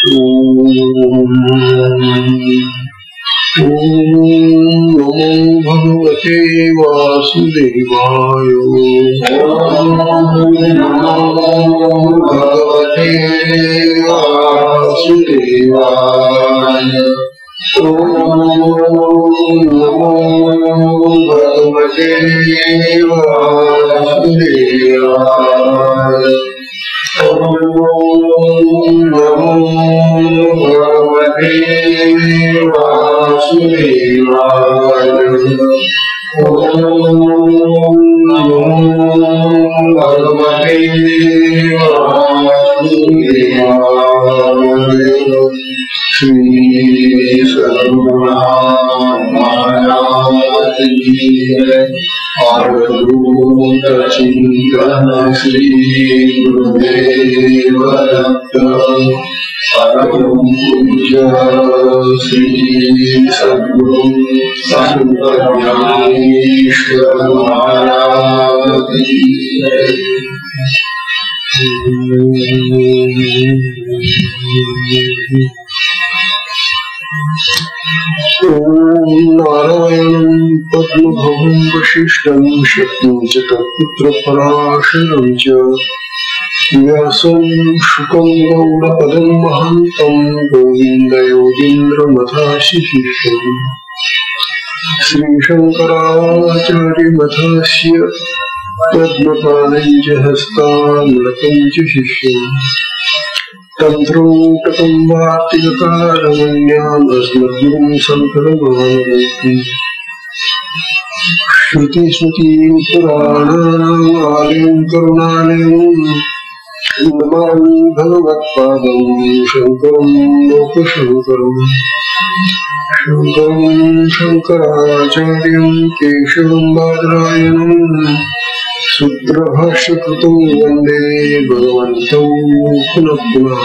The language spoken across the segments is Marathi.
नमो भगवते वासुदेवाय। भगवते वासुदेवाय। नमो भगवते वासुदेवाय। नमो भगवते वासुदेवाय। भगवते वासुदेवाय। श्री सद्गुरुनाथ की अवधूत चिंतन श्री गुरुदेव दत्त। परम पूज्य श्री सद्गुरु संत ज्ञानेश्वर महाराज की जय। नारायणं पद्मभवं वसिष्ठं शक्तिं च तत्पुत्रपराशरं च व्यासं शुकं गौडपदं महान्तं गोविन्दयोगीन्द्रमथाशिशिष्यम् श्रीशङ्कराचार्यमथास्य पद्मपादं च हस्तामलकं च शिष्यम् तन्त्रोटकं वार्तिककारमण्याम् अस्मद्गुरुं सन्ततमानयति। श्रुतिस्मृतिपुराणानाम् आलयं करुणालयं नमामि भगवत्पादं शङ्करं लोकशङ्करम्। शङ्करं शङ्कराचार्यं केशवं बादरायणम् सूत्रभाष्यकृतौ वन्दे भगवन्तौ पुनः पुनः।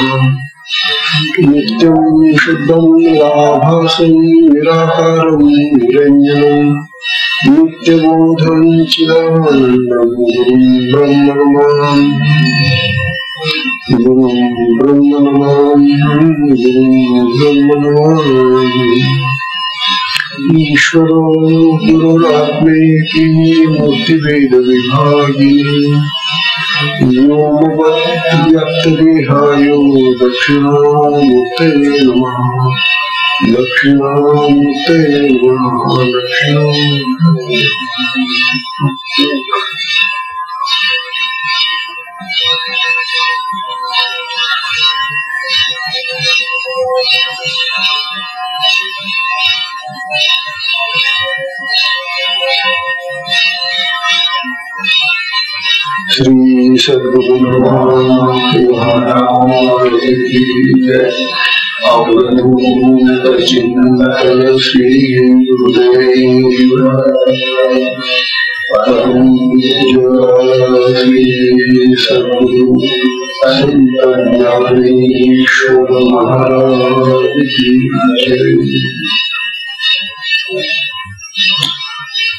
नित्यं शुद्धं निराभासं निराकारं निरञ्जनं नित्यबोधं चिदानन्दं गुरुं ब्रह्म नमामि। गुरुं ब्रह्म नमामि। गुरुं ब्रह्म नमामि। ईश्वरो गुरुरात्मेति मूर्तिभेद विभागिनी व्योमवद्व्यक्तदेहाय दक्षिणामूर्तये नमः। दक्षिणामूर्तये नमः। दक्षिणामूर्तये। श्री सद्गुरुनाथ महाराज की जय। अवधूत चिंतन श्री गुरुदेव परम पूज्य श्री सद्गुरु संत ज्ञानेश्वर महाराज की जय।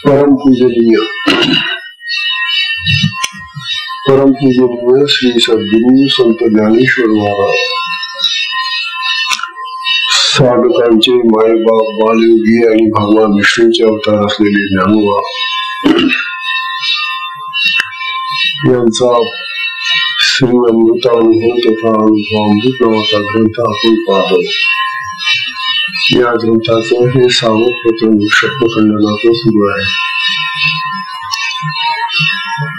परम पूजनीय श्री सद्गुरु संत ज्ञानेश्वर महाराज साधकांचे मायबाप बालयोगी आणि भगवान विष्णूचे अवतार असलेले ज्ञानोबा यांचा श्री अमृतानुभव तथा अनुभवामृत नावाचा ग्रंथ आपण पाहतो। या ग्रंथाचं हे 6वं प्रकरण शब्दखंडनाचं सुरू आहे।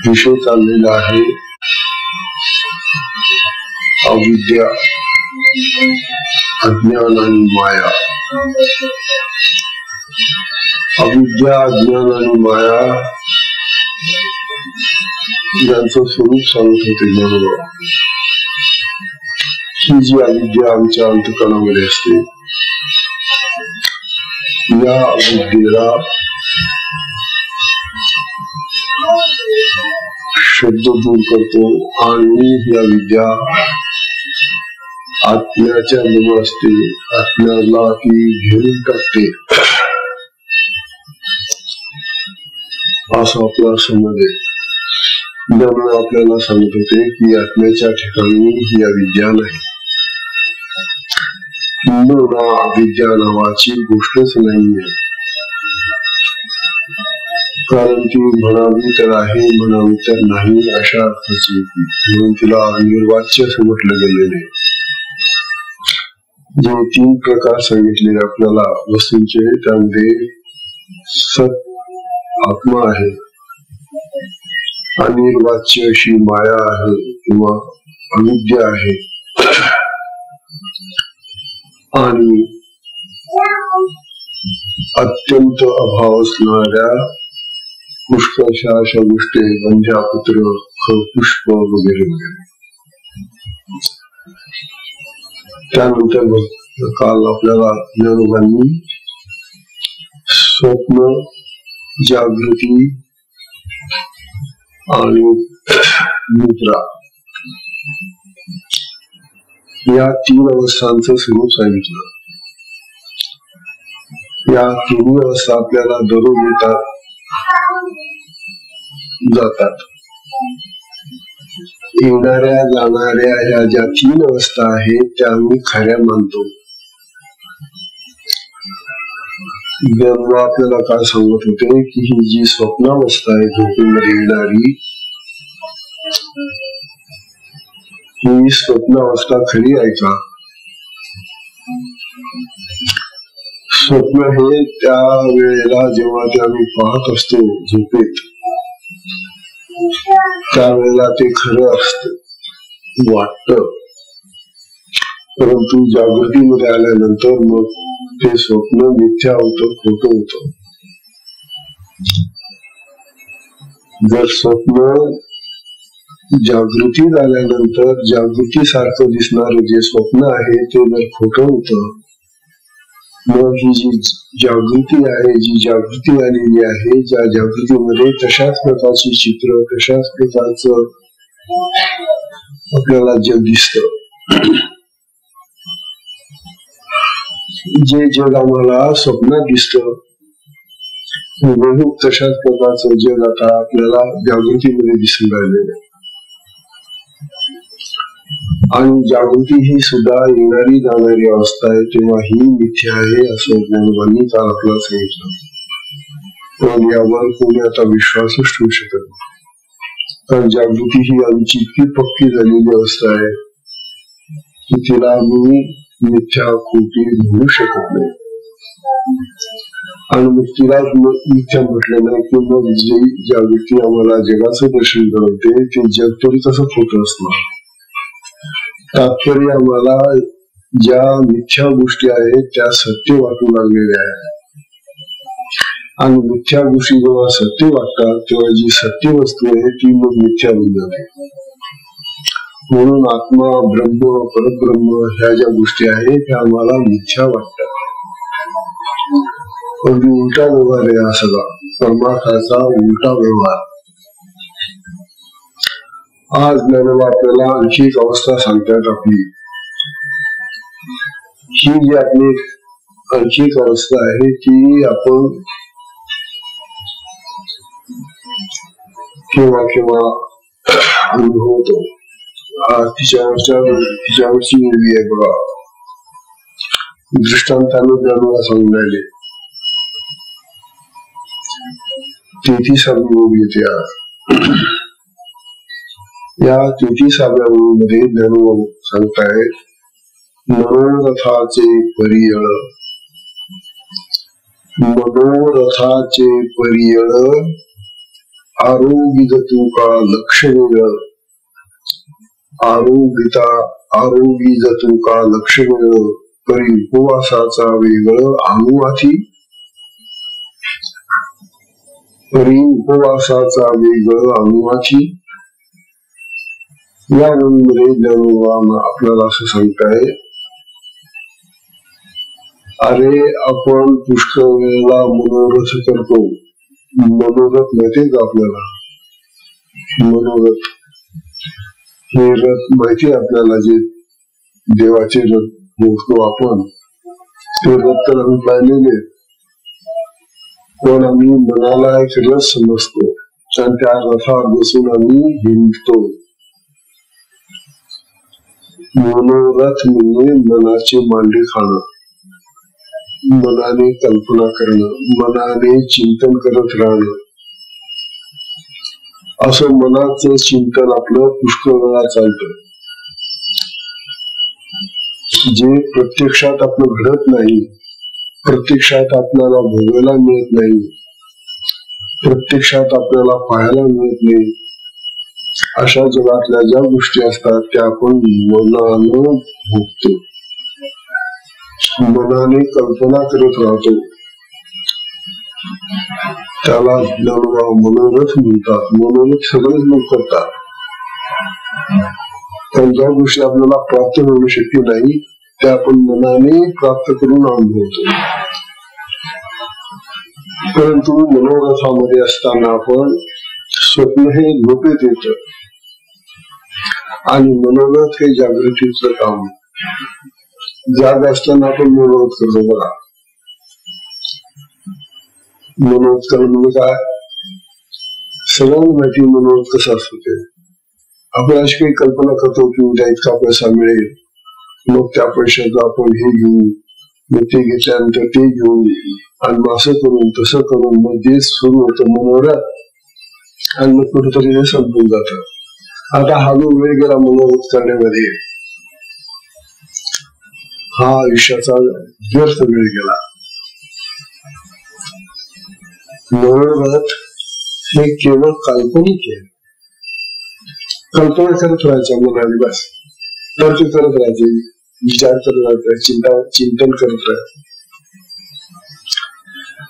विषय चाललेला आहे अविद्या, अज्ञान आणि माया। अविद्या, अज्ञान आणि माया यांचं स्वरूप सांगत होते ज्ञानोबा। ही जी अविद्या आमच्या अंतःकरणामध्ये असते, या अविद्येला शब्द दूर करतो आणि या विद्या आत्म्याच्या जवळ असते, आत्म्याला ती घेऊन टाकते असं आपला समज आहे। ज्यामुळे आपल्याला सांगत होते की आत्म्याच्या ठिकाणी या विद्या नाही, किंबहुना अविद्या नावाची गोष्टच नाहीये. कारण ती म्हणावी तर आहे, म्हणावी तर नाही अशा अर्थाची, म्हणून तिला निर्वाच्य असं म्हटलं गेलेले. जे 3 प्रकार सांगितले आपल्याला वस्तूंचे, त्यामध्ये सत आत्मा आहे, अनिर्वाच्य अशी माया आहे किंवा अविद्या आहे, आणि अत्यंत अभाव असणाऱ्या पुष्कळशा अशा गोष्टी, गंध्या, पुत्र, पुष्प वगैरे वगैरे. त्यानंतर काल आपल्याला ज्ञानोबांनी स्वप्न, जागृती आणि निद्रा या 3 अवस्थांचं स्वरूप सांगितलं. या 3 अवस्था आपल्याला दररोज येतात जातात. येणाऱ्या जाणाऱ्या ह्या ज्या 3 अवस्था आहेत त्या आम्ही खऱ्या मानतो. ज्ञानोबा आपल्याला काय सांगत होते की ही जी स्वप्नावस्था आहे झोपेमध्ये येणारी, ही स्वप्नावस्था खरी आहे का? स्वप्न हे त्या वेळेला जेव्हा ते आम्ही पाहत असतो झोपेत, त्यावेळेला ते खरं असतं वाटतं, परंतु जागृतीमध्ये आल्यानंतर मग ते स्वप्न मिथ्या होतं, खोटं होतं. जर स्वप्न जागृतीत आल्यानंतर जागृतीसारखं दिसणार जे स्वप्न आहे ते जर खोटं होतं, मग ही जी जागृती आहे, जी जागृती आलेली आहे, ज्या जागृतीमध्ये तशाच प्रकारची चित्र, तशाच प्रकारचं आपल्याला जग दिसतं. जे जग आम्हाला स्वप्नात दिसतं, तशाच प्रकारचं जग आता आपल्याला जागृतीमध्ये दिसून राहिलेलं आहे. आणि जागृती ही सुद्धा येणारी जाणारी अवस्था आहे, तेव्हा ही मिथ्या आहे असं ज्ञानोबांनी काल आपल्याला सांगितलं. पण यावर कोणी आता विश्वासच ठेवू शकत नाही, कारण जागृती ही आमची इतकी पक्की झालेली अवस्था आहे की तिला आम्ही मिथ्या खोटी म्हणू शकत नाही. आणि मग तिला मिथ्या म्हटलं नाही की मग जी जागृती आम्हाला जगाचं दर्शन करते ते जग तरी कसं खोटं असणार. तात्पर्य आम्हाला ज्या मिथ्या गोष्टी आहेत त्या सत्य वाटू लागलेल्या आहेत, आणि मिथ्या गोष्टी जेव्हा सत्य वाटतात तेव्हा जी सत्य वस्तू आहे ती मग मिथ्या होऊन जाते. म्हणून आत्मा, ब्रह्म, परब्रह्म ह्या ज्या गोष्टी आहेत त्या आम्हाला मिथ्या वाटतात. अगदी उलटा व्यवहार आहे हा सगळा, परमार्थाचा उलटा व्यवहार. आज ज्ञानोबा आपल्याला आणखी एक अवस्था सांगतात आपली. ही जी आपली आणखी एक अवस्था आहे ती आपण केव्हा केव्हा अनुभवतो. तिच्यावरची वेगळी आहे बघा. दृष्टांताने ज्ञानोबा सांगून राहिले. 33वी ओळ येते. या 33व्या ओळीमध्ये ज्ञानोबा सांगताय, मनोरथाचे परियळ, मनोरथाचे परियळ आरोगित तू का लक्ष वेळ, आरोगी जतू का लक्ष वेळ, परी उपवासाचा वेगळ अनुवाथी, परी उपवासाचा वेगळ अनुवाथी. या ओळीमध्ये ज्ञानोबा आपल्याला असं सांगताय, अरे आपण पुष्कळ वेळेला मनोरथ करतो. मनोरथ माहितीये का आपल्याला? मनोरथ हे रथ माहिती आहे आपल्याला, जे देवाचे रथ मोजतो आपण, ते रथ तर आम्ही पाहिलेले, पण आम्ही मनाला एक रथ समजतो आणि त्या रथावर बसून आम्ही हिंडतो. मनोरथ म्हणजे मनाचे मांडे खाणं, मनाने कल्पना करणं, मनाने चिंतन करत राहणं. असं मनाचं चिंतन आपलं पुष्कळ वेळा चालतं, जे प्रत्यक्षात आपलं घडत नाही, प्रत्यक्षात आपल्याला भोगायला मिळत नाही, प्रत्यक्षात आपल्याला पाहायला मिळत नाही. अशा जगातल्या ज्या गोष्टी असतात त्या आपण मनानं भोगतो, मनाने कल्पना करत राहतो. त्याला मनोरथ म्हणतात. मनोरथ सगळेच लोक करतात, पण ज्या गोष्टी आपल्याला प्राप्त होणं शक्य नाही त्या आपण मनाने प्राप्त करून अनुभवतो. परंतु मनोरथामध्ये असताना आपण स्वप्न हे झोपेत येत आणि मनोरथ हे जागृतीचं काम. जाग असताना आपण मनोरथ करतो. बघा, मनोरथ करणं म्हणजे काय? सगळ्यांना माहिती मनोरथ कसं असतो ते. आपण अशी काही कल्पना करतो की उद्या इतका पैसा मिळेल, मग त्या पैशाचं आपण हे घेऊ, मग ते घेतल्यानंतर ते घेऊ, आणि असं करून तसं करून मग जे सुरू होतं मनोरथ, आणि मग कुठेतरी हे संपून जातं. आता हा जो वेळ गेला मनोरथ करण्यामध्ये, हा आयुष्याचा व्यर्थ वेळ गेला. मनोरथ हे केवळ काल्पनिक आहे. कल्पना करत राहायचं मनाने, बस तर्क करत राहायचे, विचार करत राहायचं, चिंतन करत राहायचं.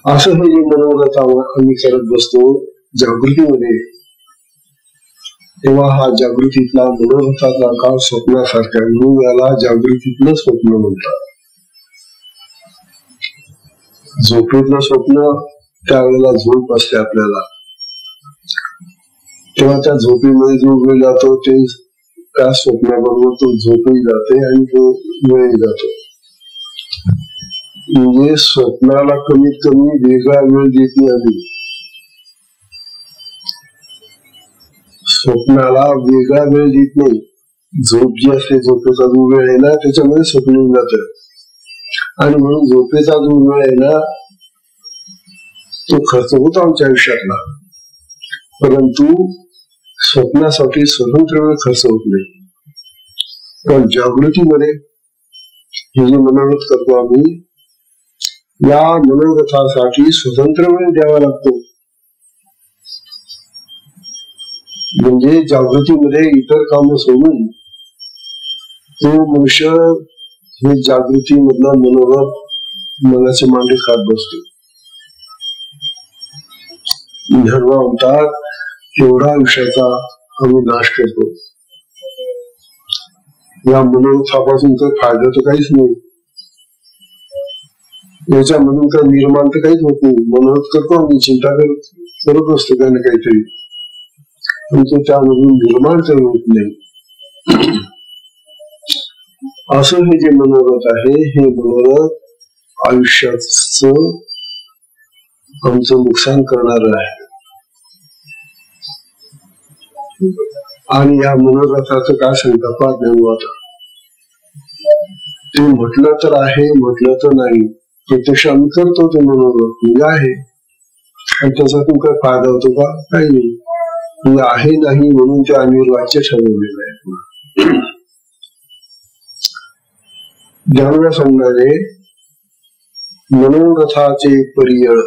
असं हे जे मनोरथ आम्ही करत बसतो जागृतीमध्ये, तेव्हा हा जागृतीतला मनोरथाचा काळ स्वप्नासारखा, म्हणून याला जागृतीतलं स्वप्न म्हणतात. झोपेतलं स्वप्न त्यावेळेला झोप असते आपल्याला, तेव्हा त्या झोपेमध्ये जो वेळ जातो ते त्या स्वप्नाबरोबर तो झोपही जाते आणि तो वेळही जातो. म्हणजे स्वप्नाला कमीत कमी वेगळा वेळ देत नाही आम्ही. स्वप्नाला वेगळा वेळ देत नाही. झोप जी असते, झोपेचा जो वेळ आहे ना, त्याच्यामध्ये स्वप्न येऊन जात, आणि म्हणून झोपेचा जो वेळ आहे ना तो खर्च होतो आमच्या आयुष्यातला. परंतु स्वप्नासाठी स्वतंत्र वेळ खर्च होत नाही. पण जागृतीमध्ये हे जे मनोरथ करतो आम्ही, या मनोरथासाठी स्वतंत्र वेळ द्यावा लागतो. म्हणजे जागृतीमध्ये इतर कामं सोडून तो मनुष्य हे जागृतीमधला मनोरथ मनाचे मांडे खात बसतो. धर्म म्हणतात एवढा आयुष्याचा आम्ही नाश करतो. या मनोरथापासून तर फायदा तर काहीच नाही, याच्यामधून तर निर्माण तर काहीच होत नाही. मनोरथ करतो आम्ही, चिंता करत असतो काही ना काहीतरी, पण त्यामधून निर्माण काही होत नाही. असं हे जे मनोरथ आहे, हे मनोरथ आयुष्याच आमचं नुकसान करणार आहे. आणि या मनोरथाचं काय सांगतात आता, ते म्हटलं तर आहे, म्हटलं तर नाही. प्रत्यक्ष आम्ही करतो ते मनोरथ, म्हणजे आहे, आणि त्याच्यातून काय फायदा होतो का? काही नाही. म्हणजे आहे नाही म्हणून ते अनिर्वाच्य ठरवलेलं आहे. ज्ञानव्या सांगणारे मनोरथाचे पर्याय,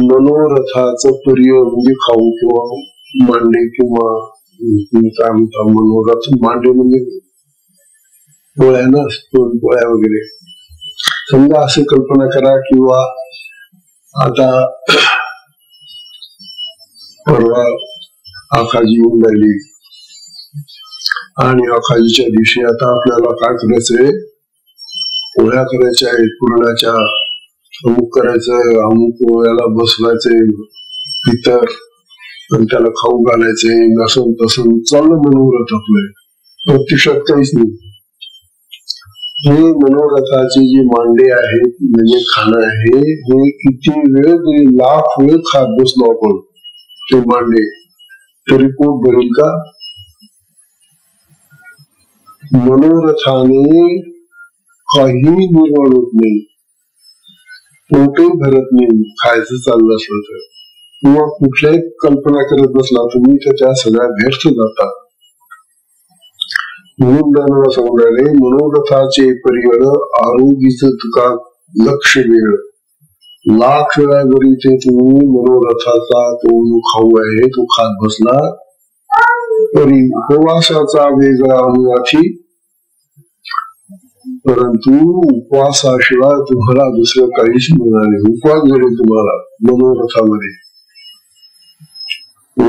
मनोरथाचं पर्याय म्हणजे खाऊ किंवा मांडे, किंवा काय म्हणतात मनोरथ. मांडे म्हणजे पोळ्या ना, पोळ्या वगैरे. समजा असे कल्पना करा, किंवा आता परवा आखाजी येऊन राहिली, आणि आखाजीच्या दिवशी आता आपल्याला काय करायचंय, पोळ्या करायच्या आहेत पुरणाच्या, अमुक करायचंय, अमुक पोळ्याला बसवायचंय पितर, आणि त्याला खाऊ घालायचंय, नसून तसून चाललं मनोरथ आपलं. प्रत्यक्षात काहीच नाही. हे मनोरथाचे जे मांडे आहेत, म्हणजे खाणं आहे, हे किती वेळ तरी लाख वेळ खात बसलो आपण ते मांडे, तरी पोट भरेल का? मनोरथाने काही निर्माण होत नाही, पोटही भरत नाही खायचं चाललं असलं तर, किंवा कुठल्याही कल्पना करत बसला तुम्ही तर त्या सगळ्या व्यर्थ जातात. म्हणून ज्ञानोबा सांगून राहिले, मनोरथाचे परिवर आरोग्यच तुका लक्ष वेळ. लाख वेळा जरी ते तुम्ही मनोरथाचा तो खाऊ आहे तो खात बसला तरी उपवासाचा वेगळा अनुवाठी, परंतु उपवासाशिवाय तुम्हाला दुसरं काहीच मिळणार नाही. उपवास जरी तुम्हाला मनोरथामध्ये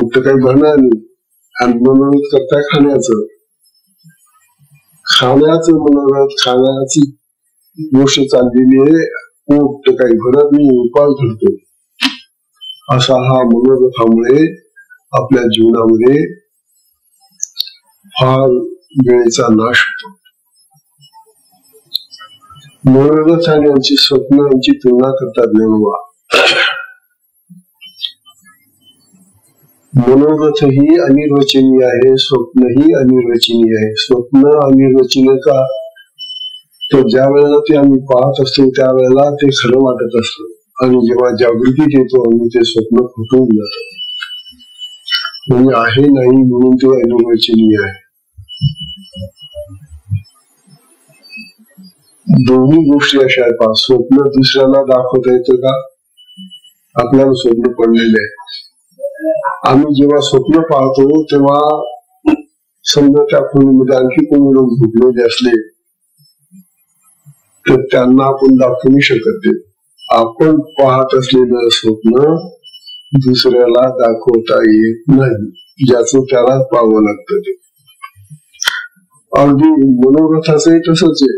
तर काही भरणार नाही. आणि मनोरथ करता खाण्याचं मनोरथ, खाण्याची गोष्ट चाललेली आहे, पोट तर काही भरत नाही, उपवास घडतो. असा हा मनोरथामुळे आपल्या जीवनामध्ये फार वेळेचा नाश होतो. मनोरथ आणि यांची स्वप्न यांची तुलना करतात ज्ञानोबा. मनोरथ ही अनिर्वचनीय आहे, स्वप्न ही अनिर्वचनीय आहे. स्वप्न अनिर्वचनीय का, तर ज्या वेळेला ते आम्ही पाहत असतो त्यावेळेला ते खरं वाटत असतं, आणि जेव्हा जागृतीत येतो आम्ही ते स्वप्न फुटून जातो. म्हणजे आहे नाही म्हणून ते अनिर्वचनीय आहे. दोन्ही गोष्टी अशा आहेत. स्वप्न दुसऱ्याला दाखवता येतं का, आपल्याला स्वप्न पडलेले आहे. आम्ही जेव्हा स्वप्न पाहतो तेव्हा समजा त्या खोलीमध्ये आणखी कोणी लोक झोपलेले असले तर त्यांना आपण दाखवू नाही शकत. आपण पाहत असलेलं स्वप्न दुसऱ्याला दाखवता येत नाही, ज्याचं त्याला पाहावं लागतं. ते अगदी मनोरथाचंही तसंच आहे.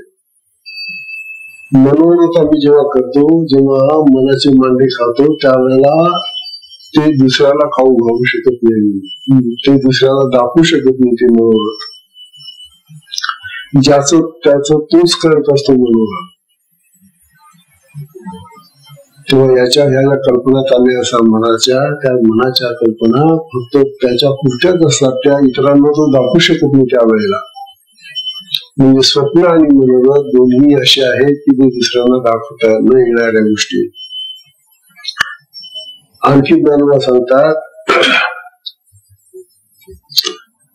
मनोरथ आम्ही जेव्हा करतो, जेव्हा मनाचे मांडे खातो त्यावेळेला ते दुसऱ्याला खाऊ घालू शकत नाही, ते दुसऱ्याला दाखवू शकत नाही. ते मनोरथ ज्याचं त्याचं तोच करत असतो मनोरथ. तेव्हा ह्याला कल्पनात आले असा मनाच्या, त्या मनाच्या कल्पना फक्त त्याच्या पुरत्याच असतात, त्या इतरांना तो दाखवू शकत नाही त्यावेळेला. म्हणजे स्वप्न आणि मनोरथ दोन्ही असे आहेत की ते दुसऱ्यांना दाखवता न येणाऱ्या गोष्टी. आणखी ज्ञानोबा सांगतात,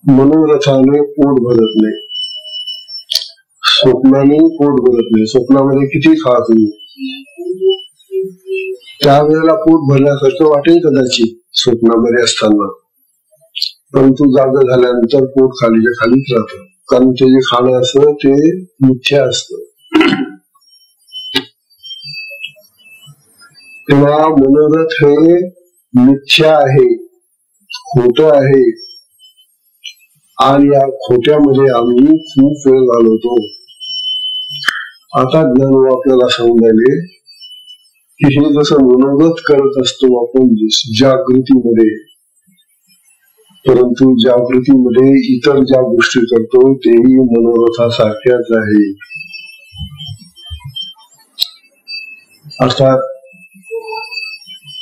मनोरथाने पोट भरत नाही, स्वप्नाने पोट भरत नाही. स्वप्नामध्ये किती खा तुम्ही, त्यावेळेला पोट भरल्यासारखं वाटेल कदाचित स्वप्नामध्ये असताना, परंतु जागा झाल्यानंतर पोट खालीच्या खालीच राहतं, कारण ते जे खाणं असतं ते मिथ्या असतं. तेव्हा मनोरथ हे मिथ्या आहे, खोट आहे, आणि या खोट्यामध्ये आम्ही खूप वेळ घालवतो. आता ज्ञानोबा आपल्याला सांगून राहिले की हे जसं मनोरथ करत असतो आपण जागृतीमध्ये, परंतु जागृतीमध्ये इतर ज्या गोष्टी करतो तेही मनोरथासारख्याच आहे. अर्थात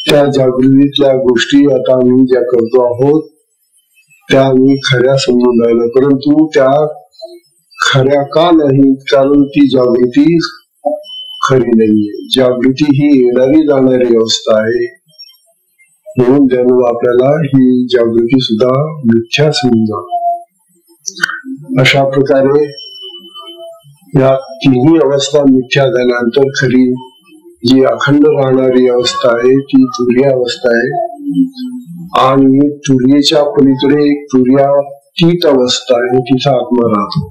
त्या जागृतीतल्या गोष्टी आता आम्ही ज्या करतो आहोत त्या आम्ही खऱ्या समजून राहिलो, परंतु त्या खऱ्या का नाही, कारण ती जागृती खरी नाहीये. जागृती ही येणारी जाणारी अवस्था आहे. म्हणून ज्ञानोबा आपल्याला ही जागृती सुद्धा मिथ्या समजा. अशा प्रकारे या तिन्ही अवस्था मिथ्या झाल्यानंतर खरी जी अखंड राहणारी अवस्था आहे ती तुर्य अवस्था आहे, आणि तुर्येच्या पलीकडे एक तुर्यातीत अवस्था आहे, तिचा आत्मा राहतो.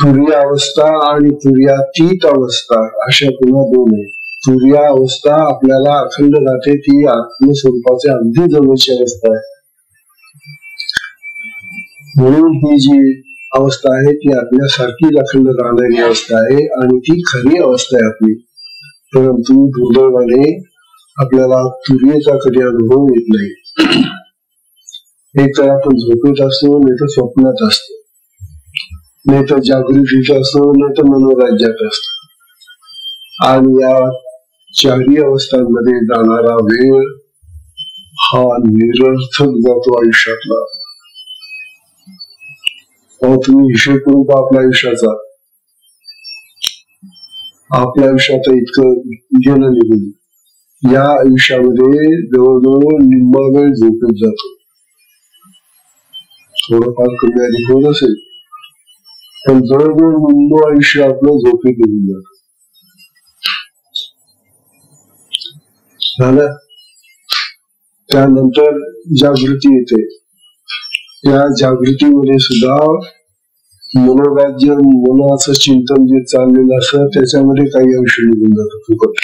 तुर्य अवस्था आणि तुर्यातीत अवस्था अशा पुन्हा दोन आहे. तुर्या अवस्था आपल्याला अखंड राहते, ती आत्मस्वरूपाच्या अगदी जवळची अवस्था आहे. म्हणून ही जी अवस्था आहे ती आपल्यासारखीच अखंड राहणारी अवस्था आहे, आणि ती खरी अवस्था आहे आपली. परंतु दुर्दैवाने आपल्याला तुर्येचा कधी अनुभव येत नाही. एक तर आपण झोपेत असतो, नाही तर स्वप्नात असतो, नाही तर जागृतीत असतो, नाही तर मनोराज्यात असतो. आणि या चारही अवस्थांमध्ये जाणारा वेळ हा निरर्थक जातो आयुष्यातला. तुम्ही हिशेब करून पहा आपल्या आयुष्याचा. आपल्या आयुष्यात इतकं गेलं निघून. या आयुष्यामध्ये जवळजवळ निम्मा वेळ झोपेत जातो. थोडंफार कमी अधिक होत असेल, पण जवळजवळ निम्म आयुष्य आपलं झोपेत निघून जात. झालं. त्यानंतर जागृती येते. या जागृतीमध्ये सुद्धा मनोराज्य, मनाचं चिंतन जे चाललेलं असतं त्याच्यामध्ये काही आयुष्य निघून जातं फुकट.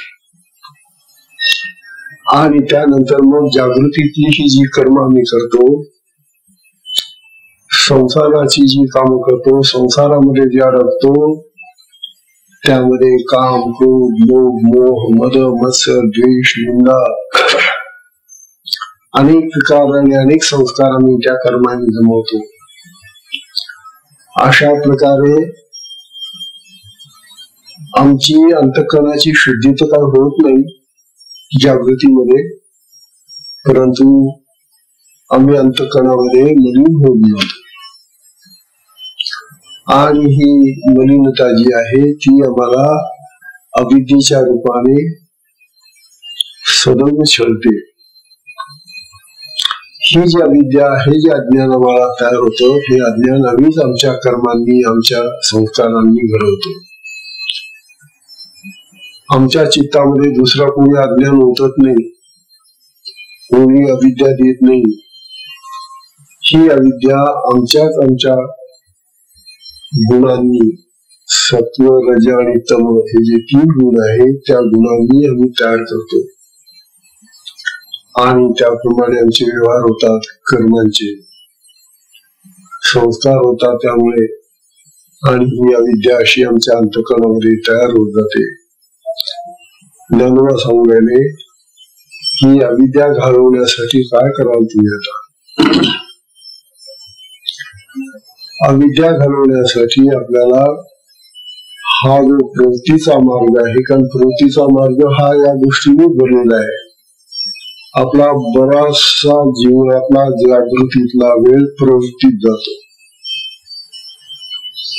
आणि त्यानंतर मग जागृतीतली ही जी कर्म आम्ही करतो, संसाराची जी कामं करतो, संसारामध्ये जे अडकतो, त्यामध्ये काम, क्रोध, लोभ, मोह, मद, मत्सर, द्वेष, निंदा, अनेक विकार आणि अनेक संस्कार आम्ही त्या कर्माने जमवतो. अशा प्रकारे आमची अंतःकरणाची शुद्धी तर काय होत नाही जागृतीमध्ये, परंतु आम्ही अंतःकरणामध्ये मलिन होत जातो. आणि ही मलिनता जी आहे ती आम्हाला अविद्येच्या रूपाने सदैव छळते. ही जी अविद्या आहे, जे अज्ञान आम्हाला तयार होतं, हे अज्ञान आम्हीच आमच्या कर्मांनी, आमच्या संस्कारांनी घडवतो. आमच्या चित्तामध्ये दुसरा कोणी अज्ञान उतरत नाही, कोणी अविद्या देत नाही. ही अविद्या आमच्या गुणांनी, सत्व, रज आणि तम हे जे 3 गुण आहेत, त्या गुणांनी आम्ही तयार करतो. आणि त्याप्रमाणे आमचे व्यवहार होतात, कर्मांचे संस्कार होतात. त्यामुळे आणि ही अविद्या अशी आमच्या अंतःकरणामध्ये तयार होत जाते. ज्ञानोबा सांगू राहिले, ही अविद्या घालवण्यासाठी काय कराल तुम्ही आता? अविद्या घालवण्यासाठी आपल्याला हा जो प्रवृत्तीचा मार्ग आहे, कारण प्रवृत्तीचा मार्ग हा या गोष्टीने बनलेला आहे. आपला बराचसा जीवनातला जागृतीतला वेळ प्रवृत्तीत जातो.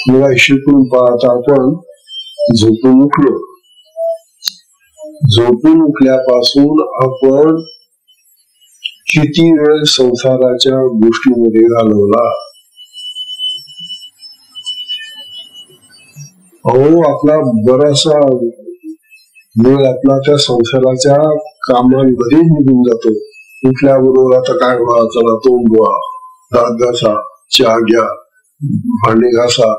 मला शिकून पाहता आपण झोपून उठलो, झोपून उठल्यापासून आपण किती वेळ संसाराच्या गोष्टीमध्ये घालवला. आपला बराचसा वेळ आपला त्या संसाराच्या कामांमध्ये निघून जातो. उठल्याबरोबर आता काय व्हा, चला तोंड धुवा, दात घासा, चहा घ्या, भांडे घासा,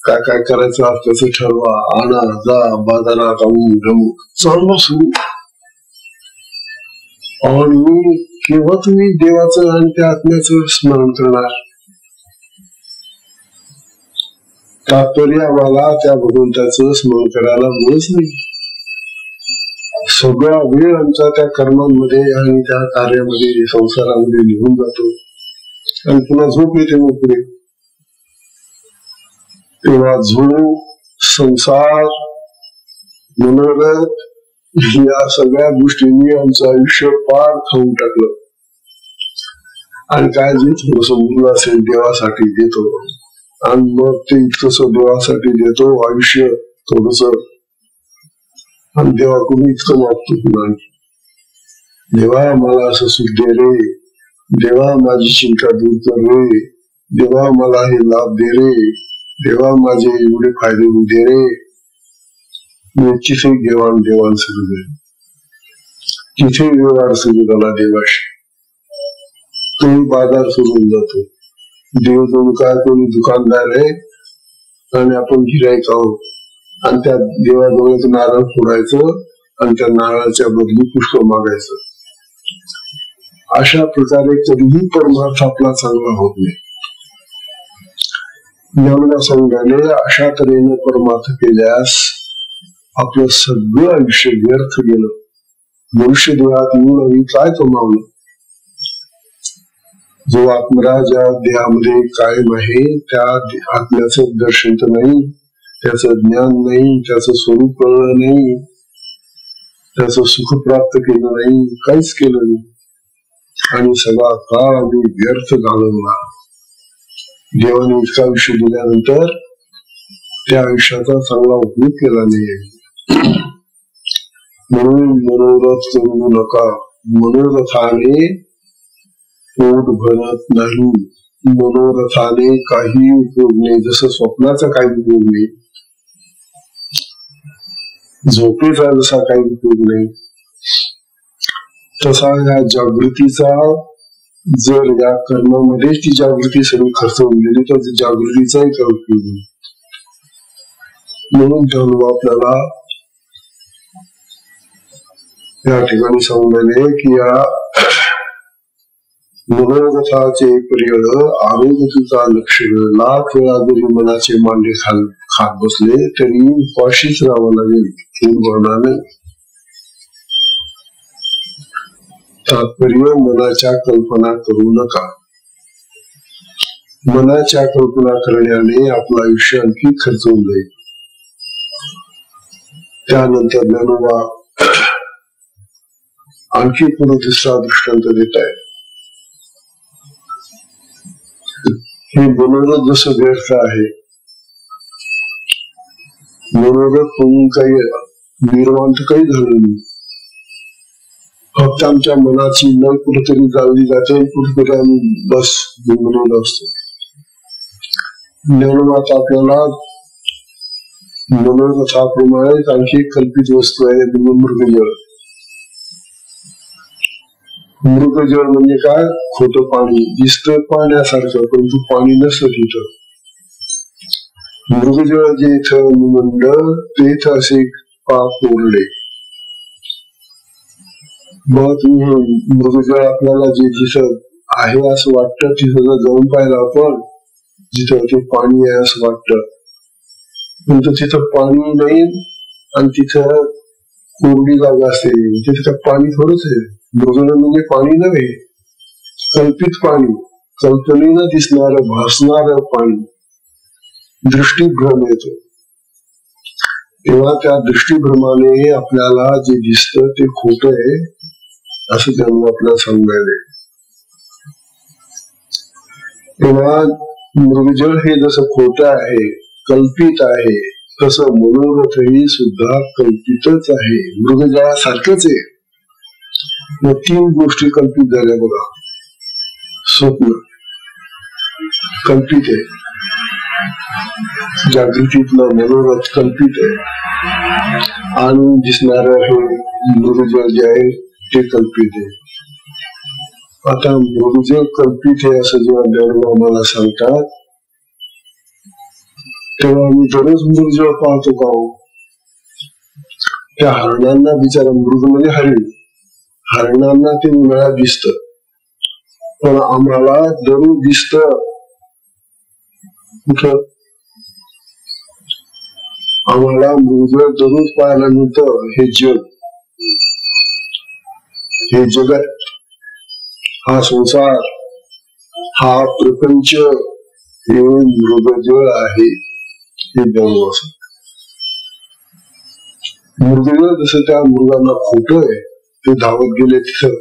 काय काय करायचं असं ठरवा, आणा, जा, बाजारात चालू सुरू. आणि केव्हा तुम्ही देवाचं आणि त्या आत्म्याचं स्मरण करणार? तात्पर्य आम्हाला त्या भगवंताचं स्मरण करायला मिळत नाही. सगळा वेळ आमचा त्या कर्मांमध्ये आणि त्या कार्यामध्ये, संसारामध्ये निघून जातो. आणि पुन्हा झोप येते मग पुढे. तेव्हा झोप, संसार, मनोरथ या सगळ्या गोष्टींनी आमचं आयुष्य पार खाऊन टाकलं. आणि काय जे थोडस मुलं असेल देवासाठी देतो, आणि मग ते इतकस देवासाठी देतो आयुष्य थोडस, आणि देवाकडून इतकं मागतो पुन्हा, देवा मला असं सुख दे रे, देवा माझी चिंता दूर कर रे, देवा मला हे लाभ दे रे, देवा माझे एवढे फायदे होऊ दे रे. तिथे देवाण देवाण सुरू झाली, तिथे व्यवहार सुरू झाला देवाशी. तो बाजार सुरू होऊन जातो. देव जणू काय कोणी दुकानदार आहे आणि आपण गिराईक आहोत, आणि त्या देवाजवळ नारळ फोडायचं आणि त्या नारळाच्या बदली पुष्प मागायचं. अशा प्रकारे कधीही परमार्थ आपला चांगला होत नाही. ज्ञानोबा सांगायले, अशा तऱ्हेने परमार्थ केल्यास आपलं सगळं आयुष्य व्यर्थ गेलं. मनुष्य देहात येऊन आम्ही काय कमावलं? जो आत्मराज या देहामध्ये कायम आहे, त्या आत्म्याचं दर्शन तर नाही, त्याचं ज्ञान नाही, त्याचं स्वरूप कळलं नाही, त्याचं सुख प्राप्त केलं नाही, काहीच केलं नाही. आणि सगळा काळ आम्ही व्यर्थ घालवला. देवाने इतकं आयुष्य दिल्यानंतर त्या आयुष्याचा चांगला उपयोग केला नाही. म्हणून मनोरथ करू नका. मनोरथाने पोट भरत नाही. मनोरथाने काही उपयोग नाही. जसं स्वप्नाचा काही उपयोग नाही, झोपेचा जसा काही उपयोग नाही, तसा या जागृतीचा, जर या कर्मामध्ये ती जागृती सगळी खर्च होऊन गेली तर जागृतीचाही काही उपयोग नाही. म्हणून त्यामुळे आपल्याला या ठिकाणी सांगण्याने की या मनोरथाचे पर्यड आरोग्याचा लक्षण. लाख वेळा जरी मनाचे मांडे खात बसले तरी उपाशीच राहावं लागेल, फूल भरणार नाही. तात्पर्य मनाच्या कल्पना करू नका. मनाच्या कल्पना करण्याने आपलं आयुष्य आणखी खर्च होऊन जाईल. त्यानंतर ज्ञानोबा आणखी पुढे तिसरा दृष्टांत देत आहे. हे मनोरथ जसं व्यर्थ आहे, मनोरथ होऊन काही निर्माण तर काही झालं नाही. फक्त आमच्या मनाची न कुठेतरी जाळली जाते, कुठेतरी आम्ही बस गुंगलेलो असतो. ज्ञानोबात आपल्याला मनोरथाप्रमाणे आणखी एक कल्पित वस्तू आहे, म्हणजे मृगजळ. मृगजळ म्हणजे काय? खोटं पाणी दिसतं पाण्यासारखं, परंतु पाणी नसतं तिथं. मृगजळ जे इथं निमंडळ ते इथं असे पाप कोरडे. मग तुम्ही मृगजळ आपल्याला जे जिथं आहे असं वाटतं, तिथं जर जाऊन पाहिलं आपण, जिथं ते पाणी आहे असं वाटतं, परंतु तिथं पाणी नाही आणि तिथं कोरडी जागा असते. तिथं पाणी थोडंच आहे. मृगजळ म्हणजे पाणी नव्हे, कल्पित पाणी, कल्पनेनं दिसणारं भासणारं पाणी. दृष्टीभ्रम येतो. तेव्हा त्या दृष्टीभ्रमाने आपल्याला जे दिसतं ते खोटं आहे असं त्यांना आपल्याला सांगायला. तेव्हा मृगजळ हे जसं खोटं आहे, कल्पित आहे, तसं मनोरथही सुद्धा कल्पितच आहे. मृगजळासारखंच आहे. या तीन गोष्टी कल्पित झाल्या बघा. स्वप्न कल्पित आहे, जागृतीतलं मनोरथ कल्पित आहे, आणि दिसणार हे मृगजळ जे आहे ते कल्पित आहे. आता मृगजळ कल्पित आहे असं जेव्हा ज्ञानोबा आम्हाला सांगतात, तेव्हा आम्ही दररोज मृगजळ पाहतो का? त्या हरणांना बिचारा, मृग म्हणजे हरिण, हरणांना ते उन्हाळ्यात दिसतं, पण आम्हाला दररोज दिसतं कुठं? आम्हाला मृगजळ दररोज पाहायला मिळतं. हे जग, हे जगत, हा संसार, हा प्रपंच हे मृगजळ आहे. हे ज्ञानोबा सांगतात. मृगजळ जसं त्या मृगांना खोटं आहे, ते धावत गेले तिथं,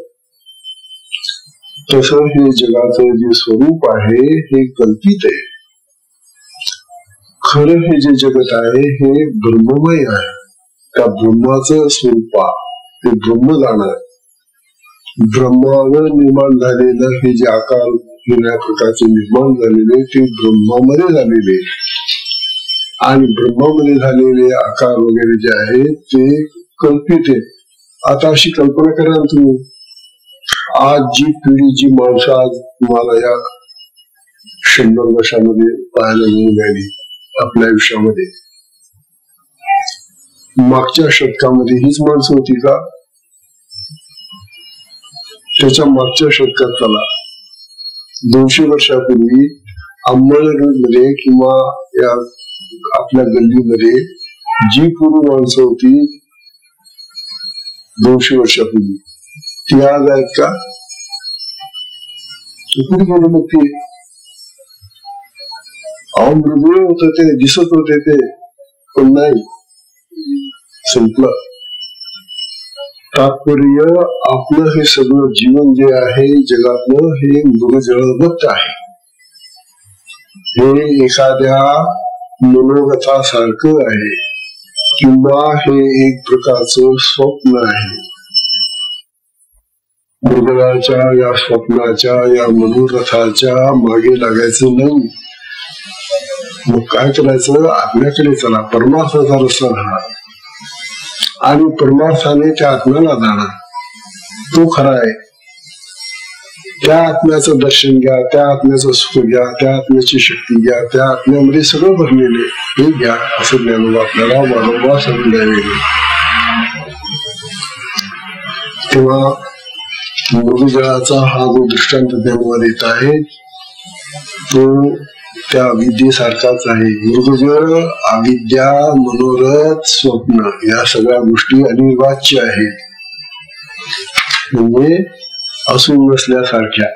तसं हे जगाचं जे स्वरूप आहे हे कल्पित आहे. खरं हे जे जगत आहे हे ब्रह्ममय आहे. त्या ब्रह्माचं स्वरूप ते ब्रह्म जाणार. ब्रह्मावर निर्माण झालेलं हे जे आकार वेगळ्या प्रकारचे निर्माण झालेले ते ब्रह्मामध्ये झालेले, आणि ब्रह्मामध्ये झालेले आकार वगैरे जे आहे ते कल्पित आहे. आता अशी कल्पना करा ना तुम्ही, आज जी पिढी, जी माणसं आज तुम्हाला या 100 वर्षामध्ये पाहायला मिळून राहिली आपल्या आयुष्यामध्ये, मागच्या शतकामध्ये हीच माणसं होती का? त्याच्या मागच्या शतकात चला, 200 वर्षापूर्वी अंमळनेरमध्ये किंवा या आपल्या गल्लीमध्ये जी पूर्व माणसं होती 200 वर्षापूर्वी, ती आज आहेत का? कुठे गेली मग ती? मृदू होत ते, दिसत होते ते, पण नाही, संपलं. तात्पर्य आपलं हे सगळं जीवन जे आहे जगातलं हे मृगजळवत आहे. हे एखाद्या मनोरथासारखं आहे किंवा हे एक प्रकारचं स्वप्न आहे. मृगराच्या या स्वप्नाच्या या मनोरथाच्या मागे लागायचं नाही. मग काय करायचं, आत्म्याकडे चला, परमार्थाचा रस्ता राहा आणि परमार्थाने त्या आत्म्याला जाणार. तो खरा आहे. त्या आत्म्याचं दर्शन घ्या, त्या आत्म्याचं सुख घ्या, त्या आत्म्याची शक्ती घ्या, त्या आत्म्यामध्ये सगळं भरलेले हे घ्या, असं ज्ञानोबा आपल्याला वारंवार सांगून द्यावे. तेव्हा मृगजळाचा हा जो दृष्टांत ज्ञानोबा देत आहे तो त्या अविद्येसारखाच आहे. मृगजळ, अविद्या, मनोरथ, स्वप्न या सगळ्या गोष्टी अनिर्वाच्य आहेत, म्हणजे असून नसल्यासारख्या.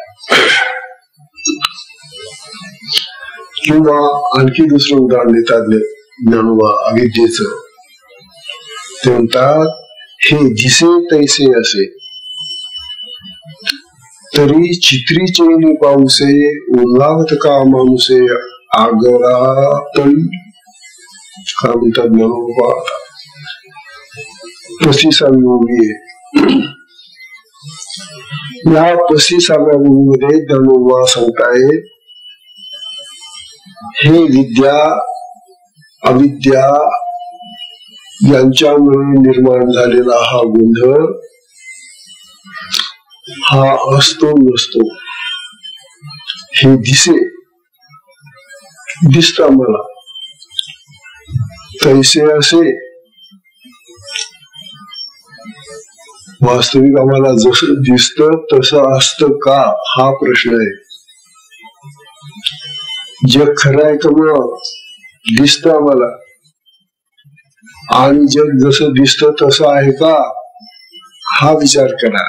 किंवा आणखी दुसरं उदाहरण देतात ज्ञानोबा अविद्येचं. ते म्हणतात हे दिसे तैसे असे तरी चित्री चेनी पाऊसे उल्लावत का माणूसे आगरा तळी. काय म्हणतात ज्ञानोबा, 35वी ओवी आहे. या 35व्या ओवीमध्ये ज्ञानोबा सांगतायत हे विद्या अविद्या यांच्यामुळे निर्माण झालेला हा गोंधळ हा असतो नसतो. हे दिसत मला तैसे असे, वास्तविक आम्हाला जसं दिसतं तसं असतं का हा प्रश्न आहे. जग खरं आहे का मग दिसतं आम्हाला, आणि जग जसं दिसतं तसं आहे का हा विचार करा.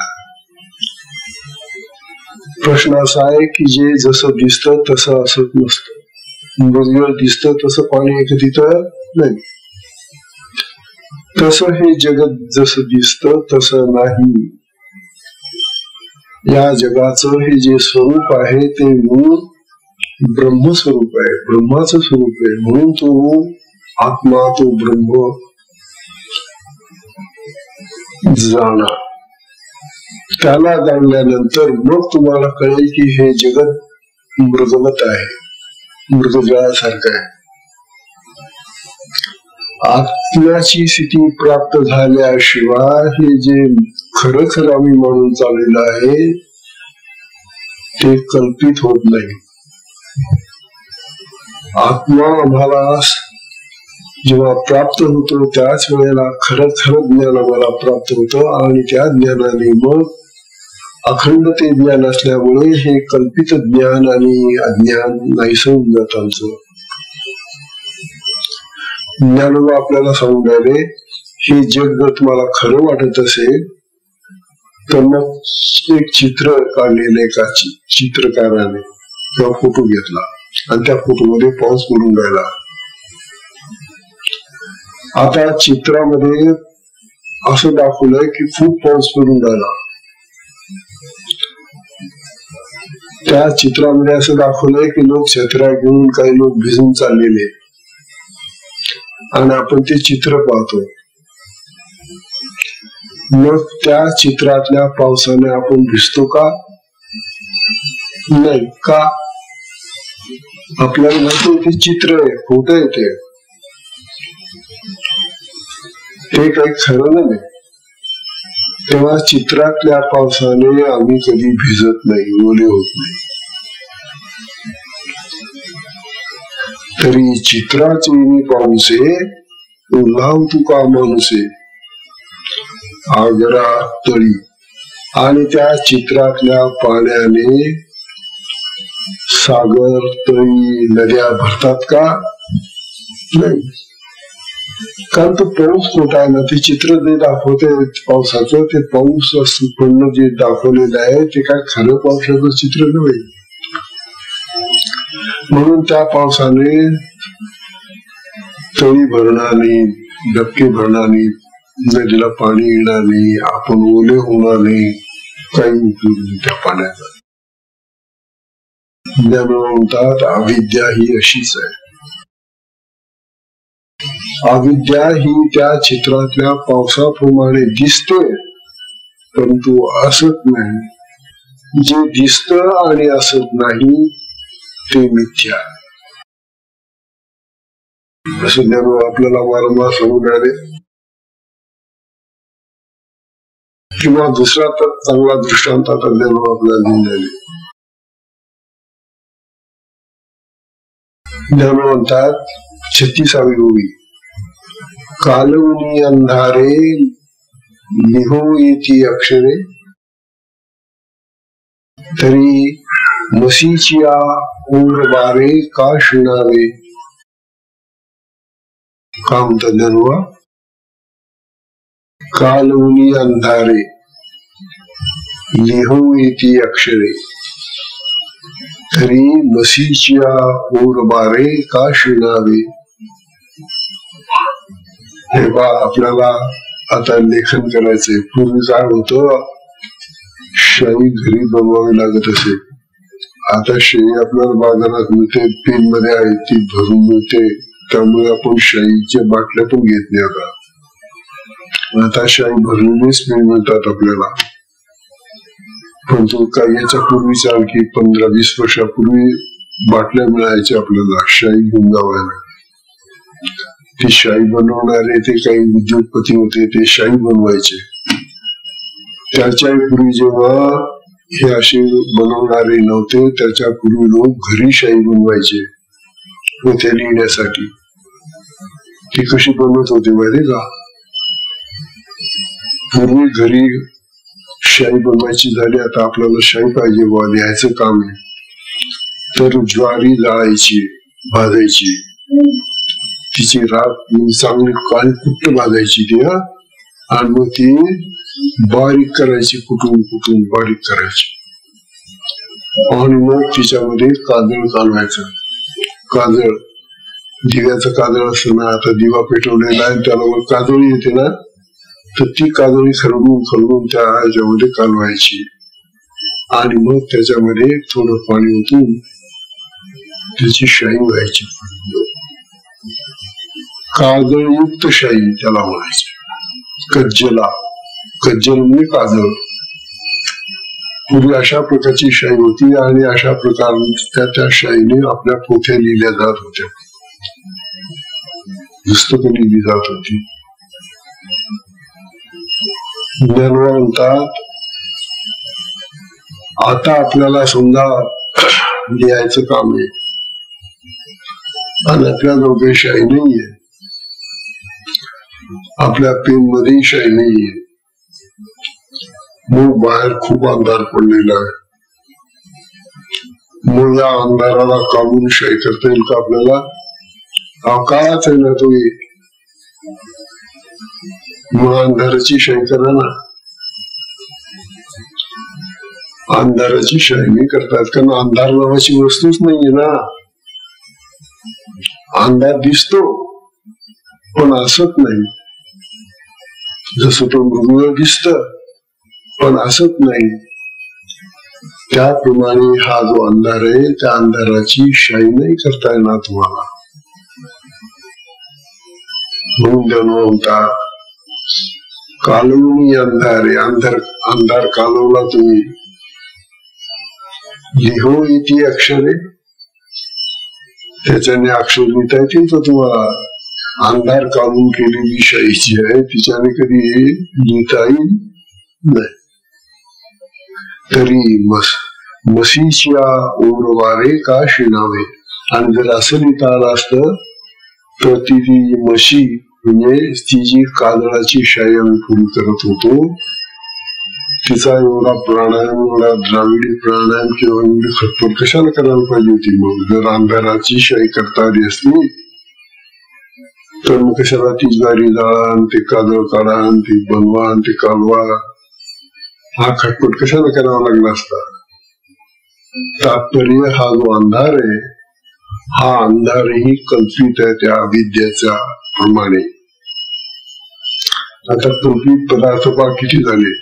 प्रश्न असा आहे की जे जसं दिसतं तसं असत नसतं. मृगजळ दिसतं तसं पाणी आहे का तिथं नाही. तसं हे जगत जसं दिसतं तसं नाही. या जगाचं हे जे स्वरूप आहे ते मूळ ब्रह्मस्वरूप आहे, ब्रह्माचं स्वरूप आहे. म्हणून तो आत्मा, तो ब्रह्म जाणा. त्याला जाणल्यानंतर मग तुम्हाला कळेल की हे जगत मृगवत आहे, मृगजळासारखं आहे. आत्म्याची स्थिती प्राप्त झाल्याशिवाय हे जे खरं खरं आम्ही मानून चाललेलं आहे ते कल्पित होत नाही. आत्मा आम्हाला जेव्हा प्राप्त होतो त्याच वेळेला खरं खरं ज्ञान आम्हाला प्राप्त होतं आणि त्या ज्ञानाने मग अखंड ते ज्ञान असल्यामुळे हे कल्पित ज्ञान आणि अज्ञान नाहीसं होऊन जात आमचं. ज्ञानोबा आपल्याला सांगून राहिले हे जग जर तुम्हाला खरं वाटत असेल तर मग एक चित्र काढलेलं एका चित्रकाराने तेव्हा फोटो घेतला आणि त्या फोटोमध्ये पाऊस पडून राहिला. आता चित्रामध्ये असं दाखवलंय की खूप पाऊस पडून राहिला. त्या चित्रामध्ये असं दाखवलंय की लोक छत्र्या घेऊन काही लोक भिजून चाललेले आणि आपण ते चित्र पाहतो. मग त्या चित्रातल्या पावसाने आपण भिजतो का नाही का? आपल्याला माहिती ते चित्र आहे, फोटो आहे, ते काही खरं नाही. तेव्हा चित्रातल्या पावसाने आम्ही कधी भिजत नाही, ओले होत नाही. तरी चित्राचे पाऊसे उल्हाव तुका माणूसे आगरा तळी. आणि त्या चित्रातल्या पाण्याने सागर, तळी, नद्या भरतात का नाही? कारण तो पाऊस खोटा आहे ना. ते चित्र जे दाखवते पावसाचं ते पाऊस पडणं जे दाखवलेलं आहे ते काय खरं पावसाचं चित्र नव्हे. म्हणून त्या पावसाने तळी भरणार नाही, डबके भरणार नाही, नदीला पाणी येणार नाही, आपण ओले होणार नाही, काही उपयोग नाही त्या पाण्याचा. म्हणतात अविद्या ही अशीच आहे. अविद्या ही त्या चित्रातल्या पावसाप्रमाणे दिसते, परंतु असत नाही. जे दिसत आणि असत नाही ते मिथ्या. असं ज्ञान आपल्याला वारंवार सांगून राहिले. किंवा दुसरा तर चांगला दृष्टांत आता ज्ञान आपल्याला दिलेले. ज्ञान म्हणतात 36वी ओवी, कालवनी अंधारे लिहो येती अक्षरे, तरी मसीचिया ओर बारे का शिणावे. का म्हणतात ज्ञानोबा? कालवनी अंधारे लिहो येती अक्षरे, तरी मसीचिया ओर बारे का शिणावे. हे बा, आपल्याला आता लेखन करायचंय. पूर्वी काय होतं, शाई घरी बनवावी लागत असे. आता शाई आपल्याला बाजारात मिळते, पेन मध्ये आहे, ती भरून मिळते. त्यामुळे आपण शाईच्या बाटल्या पण घेत नाही. आता शाई भरलेलीच पेन मिळतात आपल्याला. परंतु काही याच्या पूर्वीच आणखी 15-20 वर्षापूर्वी बाटल्या मिळायच्या आपल्याला शाई घेऊन जावायला. ते शाई बनवणारे ते काही उद्योगपती होते, ते शाई बनवायचे. त्याच्या पूर्वी जेव्हा हे असे बनवणारे नव्हते, त्याच्या पूर्वी लोक घरी शाई बनवायचे पोथ्या लिहिण्यासाठी. ती कशी बनवत होते माहिती का? पूर्वी घरी शाई बनवायची झाली, आता आपल्याला शाई पाहिजे बुवा, लिहायचं काम आहे, तर ज्वारी जाळायची, भाजायची. तिची राख चांगली काळी कुट्ट भाजायची ती, आणि मग ती बारीक करायची, कुठून बारीक करायची. आणि मग तिच्यामध्ये काजळ घालवायचं. काजळ, दिव्याचं काजळ असतं ना, आता दिवा पेटवलेला आहे त्याला वर काजळी येते ना, तर ती काजळी खरडून त्या ह्याच्यामध्ये कालवायची. आणि मग त्याच्यामध्ये थोडं पाणी ओतून त्याची शाई व्हायची. काजळयुक्त शाई त्याला म्हणायची. कज्जल म्हणजे काजळ. पूर्वी अशा प्रकारची शाई होती, आणि अशा प्रकारच्या त्या शाईने आपल्या पोथ्या लिहिल्या जात होत्या, पुस्तकं लिहिली जात होती. ज्ञानोबा म्हणतात आता आपल्याला समजा लिहायचं काम आहे, आणि आपल्या दोघे शाई नाहीये, आपल्या पेन मध्ये शाई नाहीये. मग बाहेर खूप अंधार पडलेला आहे. मग या अंधाराला काढून शाई करता येईल का आपल्याला? काळाच आहे ना तो. मग अंधाराची शाई करा ना. अंधाराची शाई नाही करतात, कारण अंधार नावाची वस्तूच नाहीये ना. अंधार दिसतो पण असत नाही. जसं तो मृग दिसत पण असत नाही, त्याप्रमाणे हा जो अंधार आहे, त्या अंधाराची शाई नाही करता येणार तुम्हाला. म्हणून ज्ञानोबा म्हणतात कालवनी अंधारे, अंधार कालवला तुम्ही. लिहो इति अक्षरे, त्याच्याने अक्षर लिहिता येतील तर तुम्हाला. अंधार काढून केलेली शाई जी आहे तिच्याने कधी लिहिता येईल नाही. तरी मसीचिया ओर वारे का शिणावे. आणि जर असं लिहिता आलं असतं तर ती मशी म्हणजे ती जी काजळाची शाई आम्ही पूर्वी करत होतो, तिचा एवढा प्राणायाम, एवढा द्राविडी प्राणायाम किंवा एवढी खटपट कशाला करायला पाहिजे होती. मग जर अंधाराची शाई करता आली असली तर मग कशाला ती ज्वारी जाळा, आणि ते काजळ काढा, आणि ते बनवा, आणि ते कालवा, हा खटपट कशाला करावा लागला असता. तात्पर्य हा जो अंधार आहे, हा अंधारही कल्पित आहे त्या विद्याच्या प्रमाणे. आता कल्पित पदार्थ पहा किती झाले.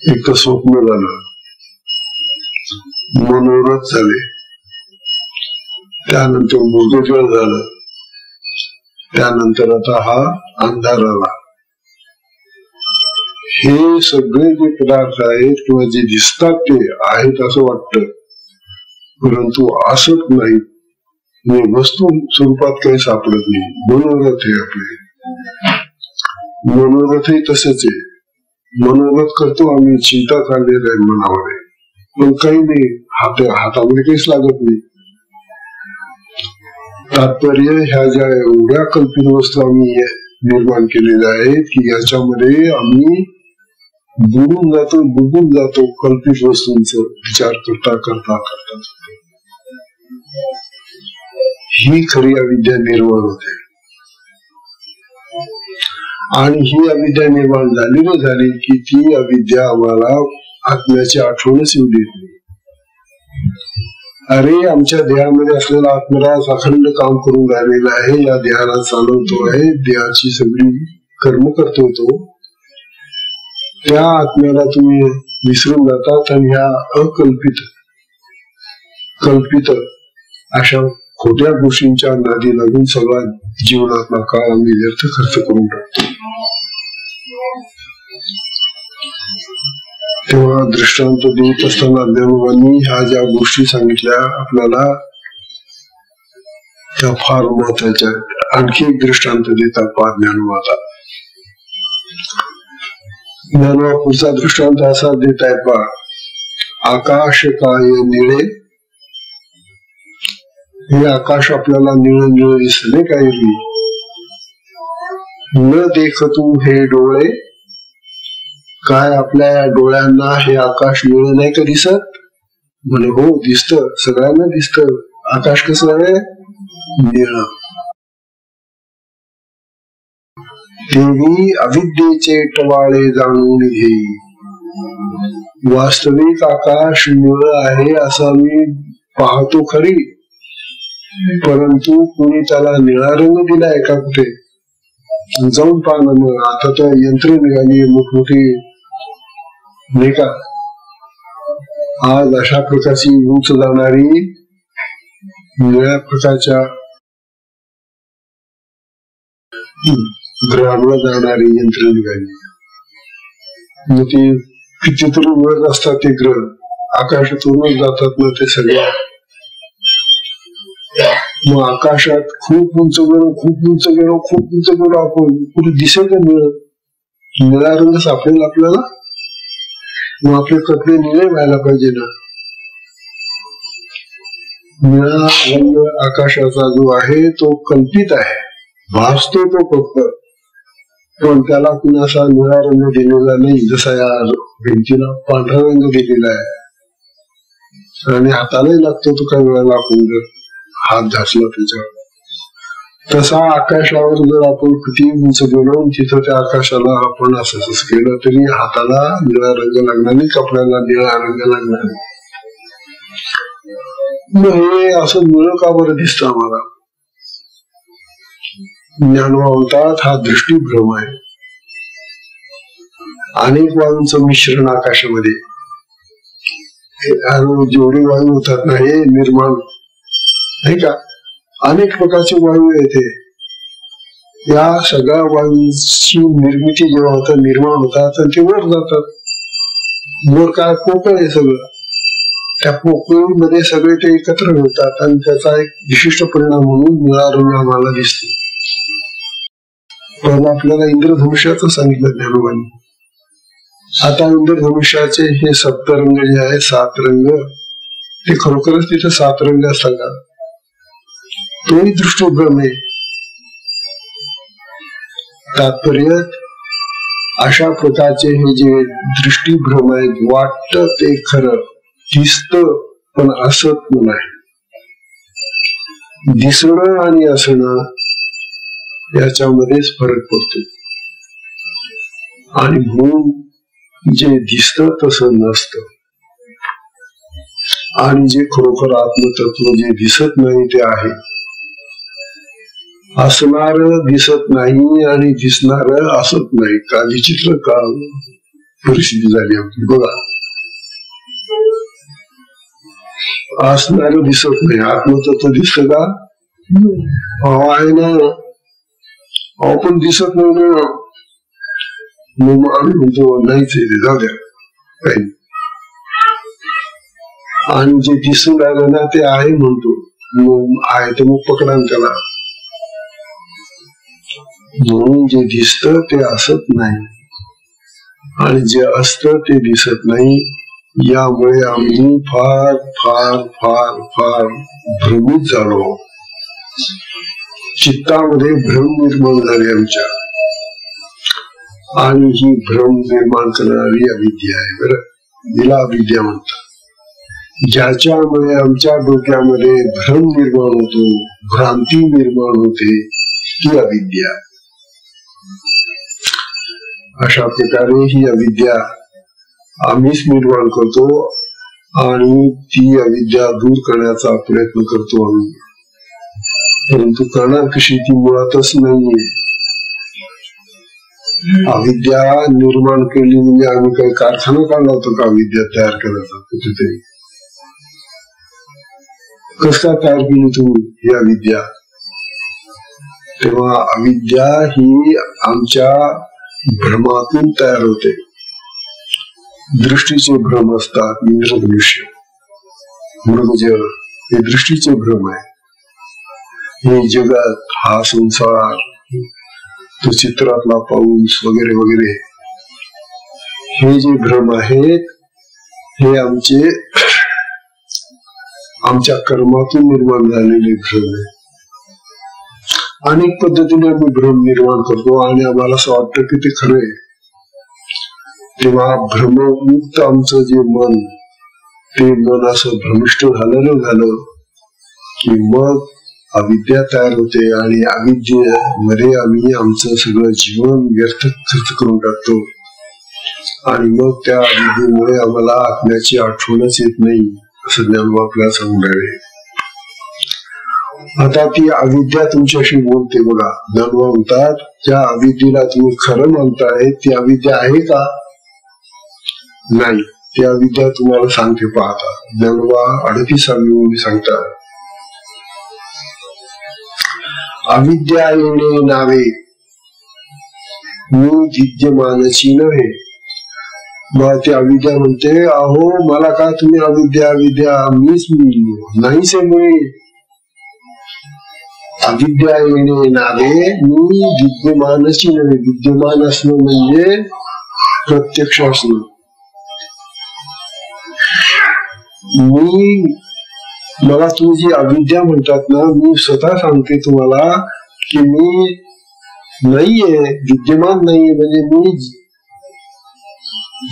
एक तर स्वप्न झालं, मनोरथ झाले, त्यानंतर मृगजळ झालं, त्यानंतर आता हा अंधार आला. हे सगळे जे पदार्थ आहेत किंवा जे दिसतात ते आहेत असं वाटतं, परंतु असत नाही, वस्तू स्वरूपात काही सापडत नाही. मनोरथ आहे आपले, मनोरथही तसेच आहे. मनोरथ करतो आम्ही, चिंता चाललेली आहे मनावर, पण काही नाही, हातामध्ये काहीच लागत नाही. तात्पर्य ह्या ज्या एवढ्या कल्पित वस्तू आम्ही निर्माण केलेल्या आहेत की याच्यामध्ये आम्ही बुडून जातो, डुबून जातो कल्पित वस्तूंचा विचार करता करता करता. ही खरी अविद्या निर्माण होते. आणि ही अविद्या निर्माण झाली की ती अविद्या आम्हाला आत्म्याची आठवणच येऊ देत नाही. अरे आमच्या देहामध्ये असलेला आत्मराज अखंड काम करून राहिलेला आहे, या देहाला चालवतो आहे, देहाची सगळी कर्म करतो तो. त्या आत्म्याला तुम्ही विसरून जातात आणि ह्या कल्पित अशा खोट्या गोष्टींच्या नादी लागून सगळा जीवनातला काळ आम्ही व्यर्थ खर्च करून टाकतो. तेव्हा दृष्टांत देत असताना ज्ञानोबांनी ह्या ज्या गोष्टी सांगितल्या आपल्याला त्या फार महत्वाच्या. आणखी एक दृष्टांत देतात पहा ज्ञानोबा. ज्ञानोबा पुढचा दृष्टांत असा देत आहे पहा. आकाश काय निळे, हे आकाश आपल्याला निळं निळं दिसले काही, न देखतू हे डोळे, काय आपल्या डोळ्यांना हे आकाश निळं नाही का दिसत? म्हणे हो दिसत, सगळ्यांना दिसत. आकाश कसं आहे? निळं. तेही अविद्येचे टवाळे जाणून घे. वास्तविक आकाश निळं आहे असं मी पाहतो खरी, परंतु कोणी त्याला निळा रंग दिलाय का कुठे? जाऊन पाहणं. मग आता तर यंत्र निघाली मोठमोठी नाही का, आज अशा प्रकारची उंच जाणारी निळ्या प्रकारच्या ग्रहांवर जाणारी यंत्र निघाली. मग ते कितीतरी वर असतात ते ग्रह, आकाशातूनच जातात ना ते सगळे. मग आकाशात खूप उंच गेलो, खूप उंच गेलो, खूप उंच गेलो आपण, कुठे दिसेल का निळा रंग सापडेल आपल्याला? मग आपले कपडे निळे व्हायला पाहिजे ना. निळा रंग आकाशाचा जो आहे तो कल्पित आहे, भासतो तो फक्त, पण त्याला कुणाचा निळा रंग दिलेला नाही. जसा या भिंतीला पांढरा रंग दिलेला आहे आणि हातालाही लागतो तो काही वेळेला आपण जर हात घासला त्याच्यावर. तसा आकाशावर जर आपण किती उंच गेलो तिथं त्या आकाशाला आपण असं केलं तरी हाताला निळा रंग लागणार नाही, कपड्याला निळा रंग लागणार नाही. मग हे असं निळं का बरं दिसतं आम्हाला? ज्ञानोबा म्हणतात हा दृष्टीभ्रम आहे. अनेक वायूंचं मिश्रण आकाशामध्ये, जेवढे वायू होतात ना हे निर्माण नाही का, अनेक प्रकारचे वायू येते. या सगळ्या वायूंची निर्मिती जेव्हा होतात, निर्माण होतात आणि ते वर जातात. वर काय पोकळ आहे सगळं, त्या पोकळीमध्ये सगळे ते एकत्र होतात आणि त्याचा एक विशिष्ट परिणाम म्हणून निळा रंग आम्हाला दिसतो. पण आपल्याला इंद्रधनुष्याचं सांगितलं ज्ञानोबांनी. आता इंद्रधनुष्याचे हे सप्तरंग जे आहे, 7 रंग, ते खरोखरच तिथे 7 रंग असतात का? तोही दृष्टीभ्रम आहे. तात्पर्य अशा प्रकारचे हे जे दृष्टीभ्रम आहेत, वाटतं ते खरं, दिसतं पण असत नाही. दिसणं आणि असणं याच्यामध्येच फरक पडतो. आणि म्हणून जे दिसतं तसं नसतं आणि जे खरोखर आत्मतत्व जे दिसत नाही ते आहे. असणार दिसत नाही आणि दिसणार असत नाही. का विचित्र काळ परिस्थिती झाली आपली बघा. असणारं दिसत नाही. आत्मतत्व दिसत का? आहे ना, पण दिसत नाही ना. मग आम्ही म्हणतो नाहीच आहे, जाऊ द्या काही. आणि जे दिसून राहिलं ना ते आहे म्हणतो. मग आहे तर मग पकडा त्याला. म्हणून जे दिसत ते असत नाही आणि जे असतं ते दिसत नाही. यामुळे आम्ही फार फार फार फार भ्रमित झालो. चित्तामध्ये भ्रम निर्माण झाले आमच्या, आणि ही भ्रम निर्माण करणारी अविद्या आहे. बरं, हिला अविद्या म्हणतात. ज्याच्यामुळे आमच्या डोक्यामध्ये भ्रम निर्माण होतो, भ्रांती निर्माण होते, ती अविद्या. अशा प्रकारे ही अविद्या आम्हीच निर्माण करतो आणि ती अविद्या दूर करण्याचा प्रयत्न करतो आम्ही. परंतु करणार कशी? ती मुळातच नाहीये. अविद्या निर्माण केली म्हणजे आम्ही काही कारखाना काढला होतो का अविद्या तयार करायचा? कुठेतरी कसा तयार केली तुम्ही ही अविद्या? तेव्हा अविद्या ही आमच्या भ्रमातून तयार होते. दृष्टीचे भ्रम असतात, इंद्रदृश्य, मृगजल, हे दृष्टीचे भ्रम आहे. हे जगत, हा संसार, तो चित्रातला पाऊस वगैरे वगैरे, हे जे भ्रम आहेत हे आमच्या कर्मातून निर्माण झालेले भ्रम आहे. अनेक पद्धतीने आम्ही भ्रम निर्माण करतो आणि आम्हाला असं वाटतं की ते खरं आहे. तेव्हा भ्रममुक्त आमचं जे मन, ते मन असं भ्रमिष्ट झालं की मग अविद्या तयार होते आणि अविद्येमध्ये आम्ही आमचं सगळं जीवन व्यर्थ खर्च करून टाकतो. आणि मग त्या अविद्येमुळे आम्हाला आत्म्याची आठवणच येत नाही, असं ज्ञानोबा आपल्याला सांगून राहिले. आता ती अविद्या तुमच्याशी बोलते बघा. ज्ञानोबा म्हणतात, त्या अविद्येला तुम्ही खरं म्हणताय, ती अविद्या आहे का? नाही. ती अविद्या तुम्हाला सांगते. पाहता ज्ञानोबा 38वी ओळी सांगतात, अविद्या येणे नावे मी विद्यमानची नव्हे. मग ती अविद्या म्हणते, अहो मला काय तुम्ही अविद्या अविद्या, मीच मी नाहीच आहे मुळे. अविद्या येणे नावे मी विद्यमानची नव्हे. विद्यमान असणं म्हणजे प्रत्यक्ष असणं. मला तुम्ही जी अविद्या म्हणतात ना, मी स्वतः सांगते तुम्हाला की मी नाहीये, विद्यमान नाहीये. म्हणजे मी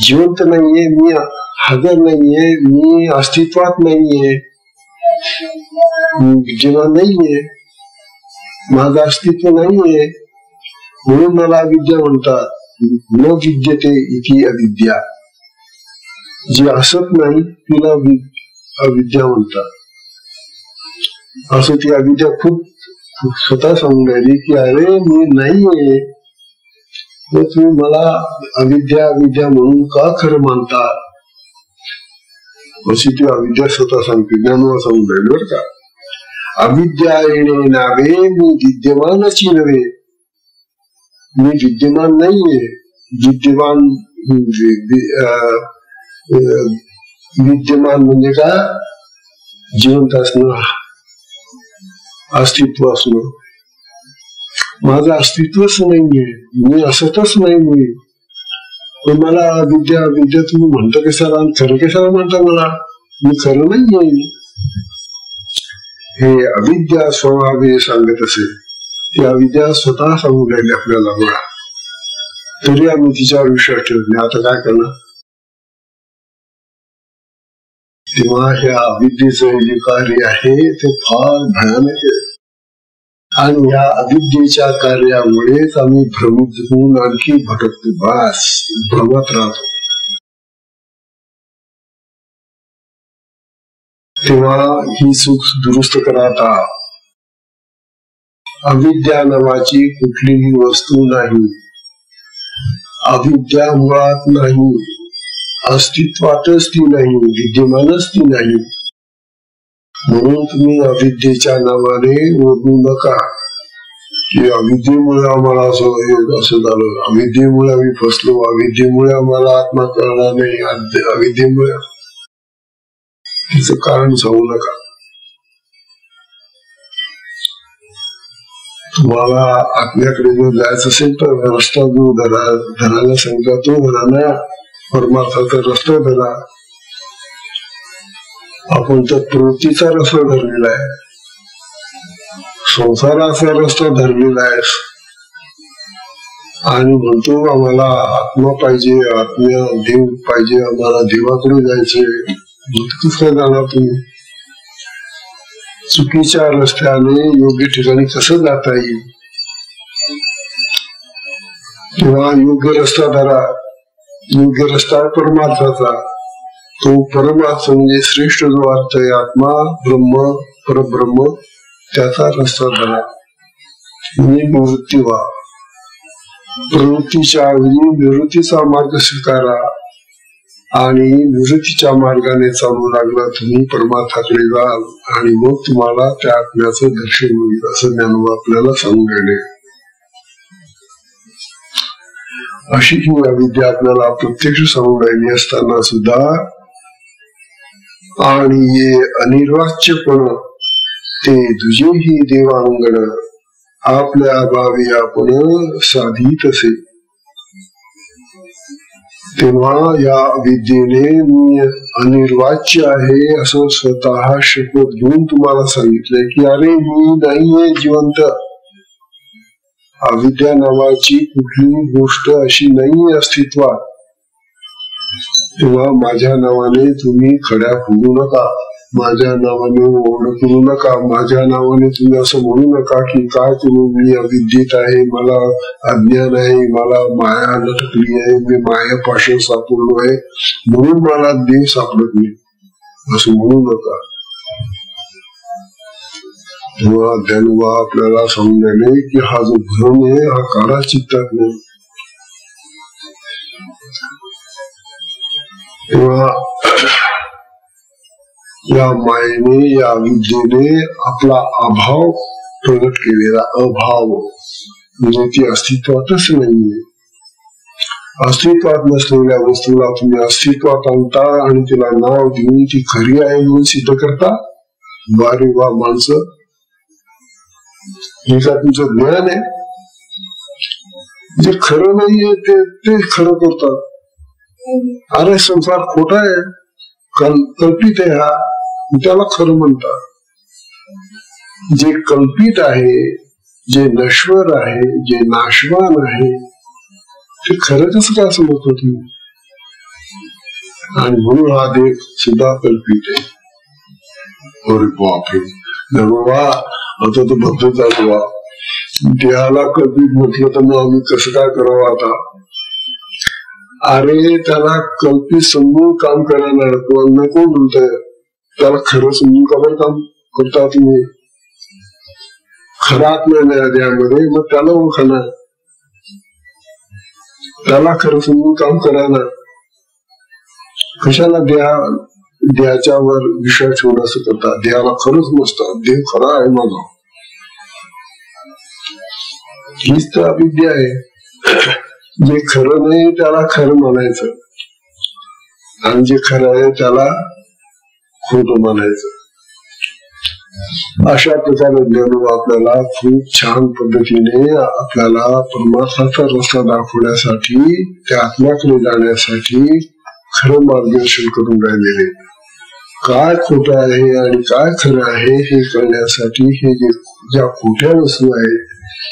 जिवंत नाहीये, मी हजर नाहीये, मी अस्तित्वात नाहीये, मी विद्यमान नाहीये, माझं अस्तित्व नाहीये. म्हणून मला अविद्या म्हणतात. न विद्यते इति अविद्या. जी असत नाही तिला अविद्या म्हणतात. असं ती अविद्या खूप स्वतः सांगून राहिली की अरे मी नाहीये, मग तुम्ही मला अविद्या अविद्या म्हणून का खरं मानता? अशी ती अविद्या स्वतः सांगते. ज्ञानोबा सांगून राहिली बरं का. अविद्या येणे नावे मी विद्यमानची नव्हे. मी विद्यमान नाहीये. विद्यमान म्हणजे का? जिवंत असणं, अस्तित्व असणं. माझं अस्तित्वच नाहीये, मी असतच नाही. मी मला विद्या विद्या तुम्ही म्हणता कशाला, खरं कशाला म्हणता मला? मी खरं नाहीये. हे अविद्या स्वभावे सांगत असेल. ती अविद्या स्वतः सांगून राहिली आपल्याला बघा. तरी आम्ही तिच्यावर विश्वास ठेवत नाही. आता काय करणार? तेव्हा ह्या अविद्येचं जे कार्य आहे ते फार भयानक आहे. आणि या अविद्येच्या कार्यामुळेच आम्ही भ्रमित होऊन आणखी भटकतो. बस भ्रमत राहतो. तेव्हा ही चूक दुरुस्त करा. आता अविद्या नावाची कुठलीही वस्तू नाही. अविद्या मुळात नाही, अस्तित्वातच ती नाही, विद्यमानच ती नाही. म्हणून तुम्ही अविद्येच्या नावाने ओरडू नका की अविद्येमुळे आम्हाला असं झालं, अविद्येमुळे आम्ही फसलो, अविद्येमुळे आम्हाला आत्मा कळला नाही, अविद्येमुळे. तिचं कारण सांगू नका. तुम्हाला आत्म्याकडे जर जायचं असेल तर रस्ता जो धरायला सांगता तो धरा ना, परमार्थाचा रस्ता धरा. आपण तर प्रवृत्तीचा रस्ता धरलेला आहे, संसाराचा रस्ता धरलेला आहे आणि म्हणतो आम्हाला आत्मा पाहिजे, आत्म्या देव पाहिजे, आम्हाला देवाकडे जायचंय. कसं जाणार तुम्ही? चुकीच्या रस्त्याने योग्य ठिकाणी कसं जाता येईल? तेव्हा योग्य रस्ता धरा. योग्य रस्ता परमार्थाचा. तो परमार्थ म्हणजे श्रेष्ठ जो अर्थ आहे, आत्मा, ब्रह्म, परब्रह्म, त्याचा रस्ता धरा. निवृत्ती व्हा. प्रवृत्तीच्या ऐवजी निवृत्तीचा मार्ग स्वीकारा आणि निवृत्तीच्या मार्गाने चालू लागला तुम्ही परमार्थाकडे जाल आणि मग तुम्हाला त्या आत्म्याचं दर्शन होईल, असं ज्ञानोबा आपल्याला सांगून राहिले. अशी ही अविद्या आपल्याला प्रत्यक्ष सांगून राहिली असताना सुद्धा आणि हे अनिर्वाच्यपण ते तुझेही देवांगण आपल्या भावी आपण साधित असे. तेव्हा या विद्येने मी अनिर्वाच्य आहे असं स्वतः शपथ घेऊन तुम्हाला सांगितलंय की अरे मी नाहीये जिवंत. अविद्या नावाची कुठली गोष्ट अशी नाही अस्तित्वात. तेव्हा माझ्या नावाने तुम्ही खड्या फुगू नका, माझ्या नावाने ओढ करू नका, माझ्या नावाने तुम्ही असं म्हणू नका की काय करू, मी अविद्येत आहे, मला अज्ञान आहे, मला माया लटकली आहे, मी मायापासून सापडलो आहे म्हणून मला देव सापडत नाही, असं म्हणू नका. तेव्हा ज्ञानोबा आपल्याला समजायले की हा जो भ्रम आहे हा काढा चित्तात नाही. तेव्हा या मायेने, या विद्येने आपला अभाव प्रगट केलेला, अभाव म्हणजे ती अस्तित्वातच नाहीये. अस्तित्वात नसलेल्या वस्तूला तुम्ही अस्तित्वात आणता आणि तिला नाव देऊन ती खरी आहे म्हणून सिद्ध करता. वारे वा माणसं, हे का तुमचं ज्ञान आहे? जे खरं नाहीये ते खरं करतात. अरे संसार खोटा आहे, कल्पित आहे, हा त्याला खरं म्हणतात. जे कल्पित आहे, जे नश्वर आहे, जे नाशवान आहे ते खरं कसं काय समजतो तुम्ही? आणि म्हणून हा देव सुद्धा कल्पित आहे. अरे बापरे, वा आता तर बदलत जातो. देहाला कल्पित म्हटलं तर मग आम्ही कसं काय करावं आता? अरे त्याला कल्पित समजून काम करायला नको म्हणतोय, त्याला खरं समजून का बरं काम करता तुम्ही? खरा आत्मा नाही देहामध्ये, मग त्याला ओळखणार, त्याला खरं समजून काम करायला. कशाला देहाच्या वर विश्वास ठेवून असं करतात? देहाला खरंच नसतं, देव खरा आहे माझा. हीच तर अविद्या आहे. जे खरं नाही त्याला खरं म्हणायचं आणि जे खरं आहे त्याला खोटं म्हणायचं. अशा प्रकारे ज्ञानोबा आपल्याला खूप छान पद्धतीने आपल्याला परमार्थाचा रस्ता दाखवण्यासाठी, त्या आत्म्याकडे जाण्यासाठी खरं मार्गदर्शन करून राहिलेले. काय खोटं आहे आणि काय खरं आहे हे कळण्यासाठी हे ज्या खोट्या वस्तू आहेत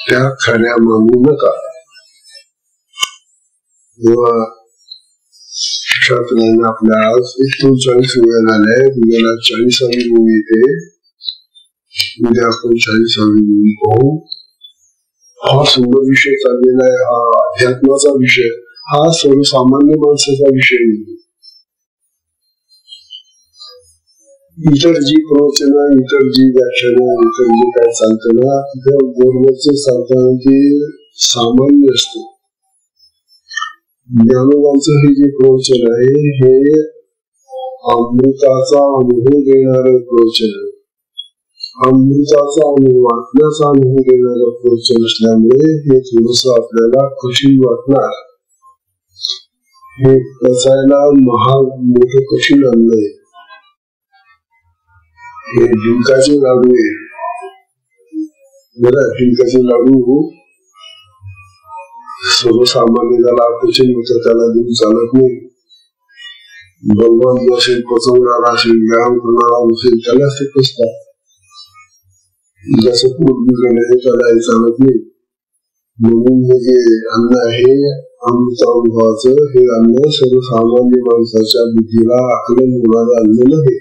त्या खऱ्या मानू नका. शिक्षार्थींना आपल्या आज 39 वेळा झाल्या, उद्याला 40वी मूवी येते. उद्या आपण 40वी मूवी पाहू. हा सुंदर विषय चाललेला आहे, हा अध्यात्माचा विषय, हा सर्वसामान्य माणसाचा विषय नाही. इतर जी प्रवचन, इतर जी व्याख्यान, इतर जे काय चालतं ना, तिथं वरवरचं चालतं ते सामान्य असतं. ज्ञानोबांचं हे जे प्रवचन आहे हे अमृताचा अनुभव देणारं प्रवचन आहे. अमृताचा अनुभव वाटण्याचा अनुभव देणारा प्रवचन असल्यामुळे हे थोडस आपल्याला कठीण वाटणार. हे पचायला मोठं कठीण अन्न आहे. हे डिंकाचे लाडू आहे. बरं, डिंकाचे लाडू सर्वसामान्य ज्याला अपचन होतं त्याला देऊन चालत नाही. बलवान असेल, पचवणारा असेल, व्यायाम करणारा असेल त्यालाच ते पचतात. जसं पोट बिघडलं आहे त्याला हे चालत नाही. म्हणून हे जे अन्न आहे अमृतानुभवाचं, हे अन्न सर्वसामान्य माणसाच्या बुद्धीला आकलन होणारं अन्न नाही.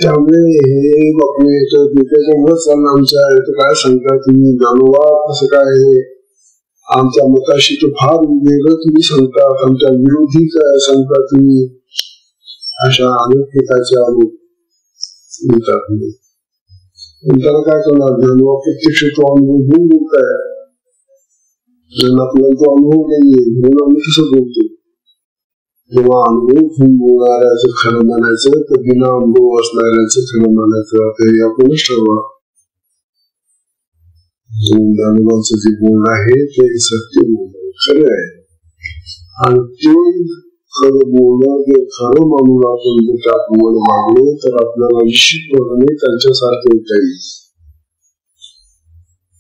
त्यामुळे हे आपले त्याच्यामुळेच आमच्या इथं काय सांगता तुम्ही ज्ञानोबा कसं काय आमच्या मताशी तर फार वेगळं तुम्ही सांगतात, आमच्या विरोधी काय सांगता तुम्ही, अशा अनेक प्रकारचे आरोप येतात. त्याला काय करणार? ज्ञानोबा प्रत्यक्ष तो अनुभव घेऊन बोलताय, आपल्याला तो अनुभव नाहीये म्हणून आम्ही कसं बोलतो. जेव्हा अनुभव घेऊन बोलणाऱ्याचं खरं म्हणायचं तर बिना अनुभव असणाऱ्याचं खरं म्हणायचं, तरी आपणच ठरवा. ज्ञानोबाचं जे बोलणं आहे ते सत्य बोलणं खरं आहे. आणि ते खरं बोलणं जे खरं म्हणून आपण जर त्याप्रमाणे मागलो तर आपल्याला निश्चितपणे त्यांच्यासारखं होता येईल.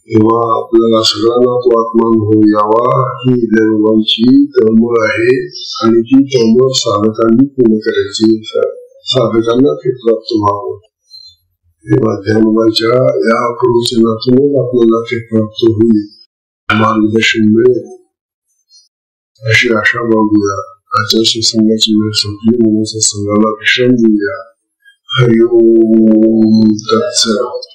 तेव्हा आपल्याला सगळ्यांना तो आत्मानुभव यावा ही ज्ञानोबांची तळमळ आहे. आणि ती तळमळ साधकांनी पूर्ण करायची, साधकांना ते प्राप्त व्हावं. तेव्हा ज्ञानोबाच्या या प्रवचनातूनच आपल्याला ते प्राप्त होईल, मार्गदर्शन मिळेल अशी आशा बाळगूया. आजच्या सत्संगाची वेळ संपली म्हणून सत्संगाला विश्राम देऊया. हरिओम तत्सत.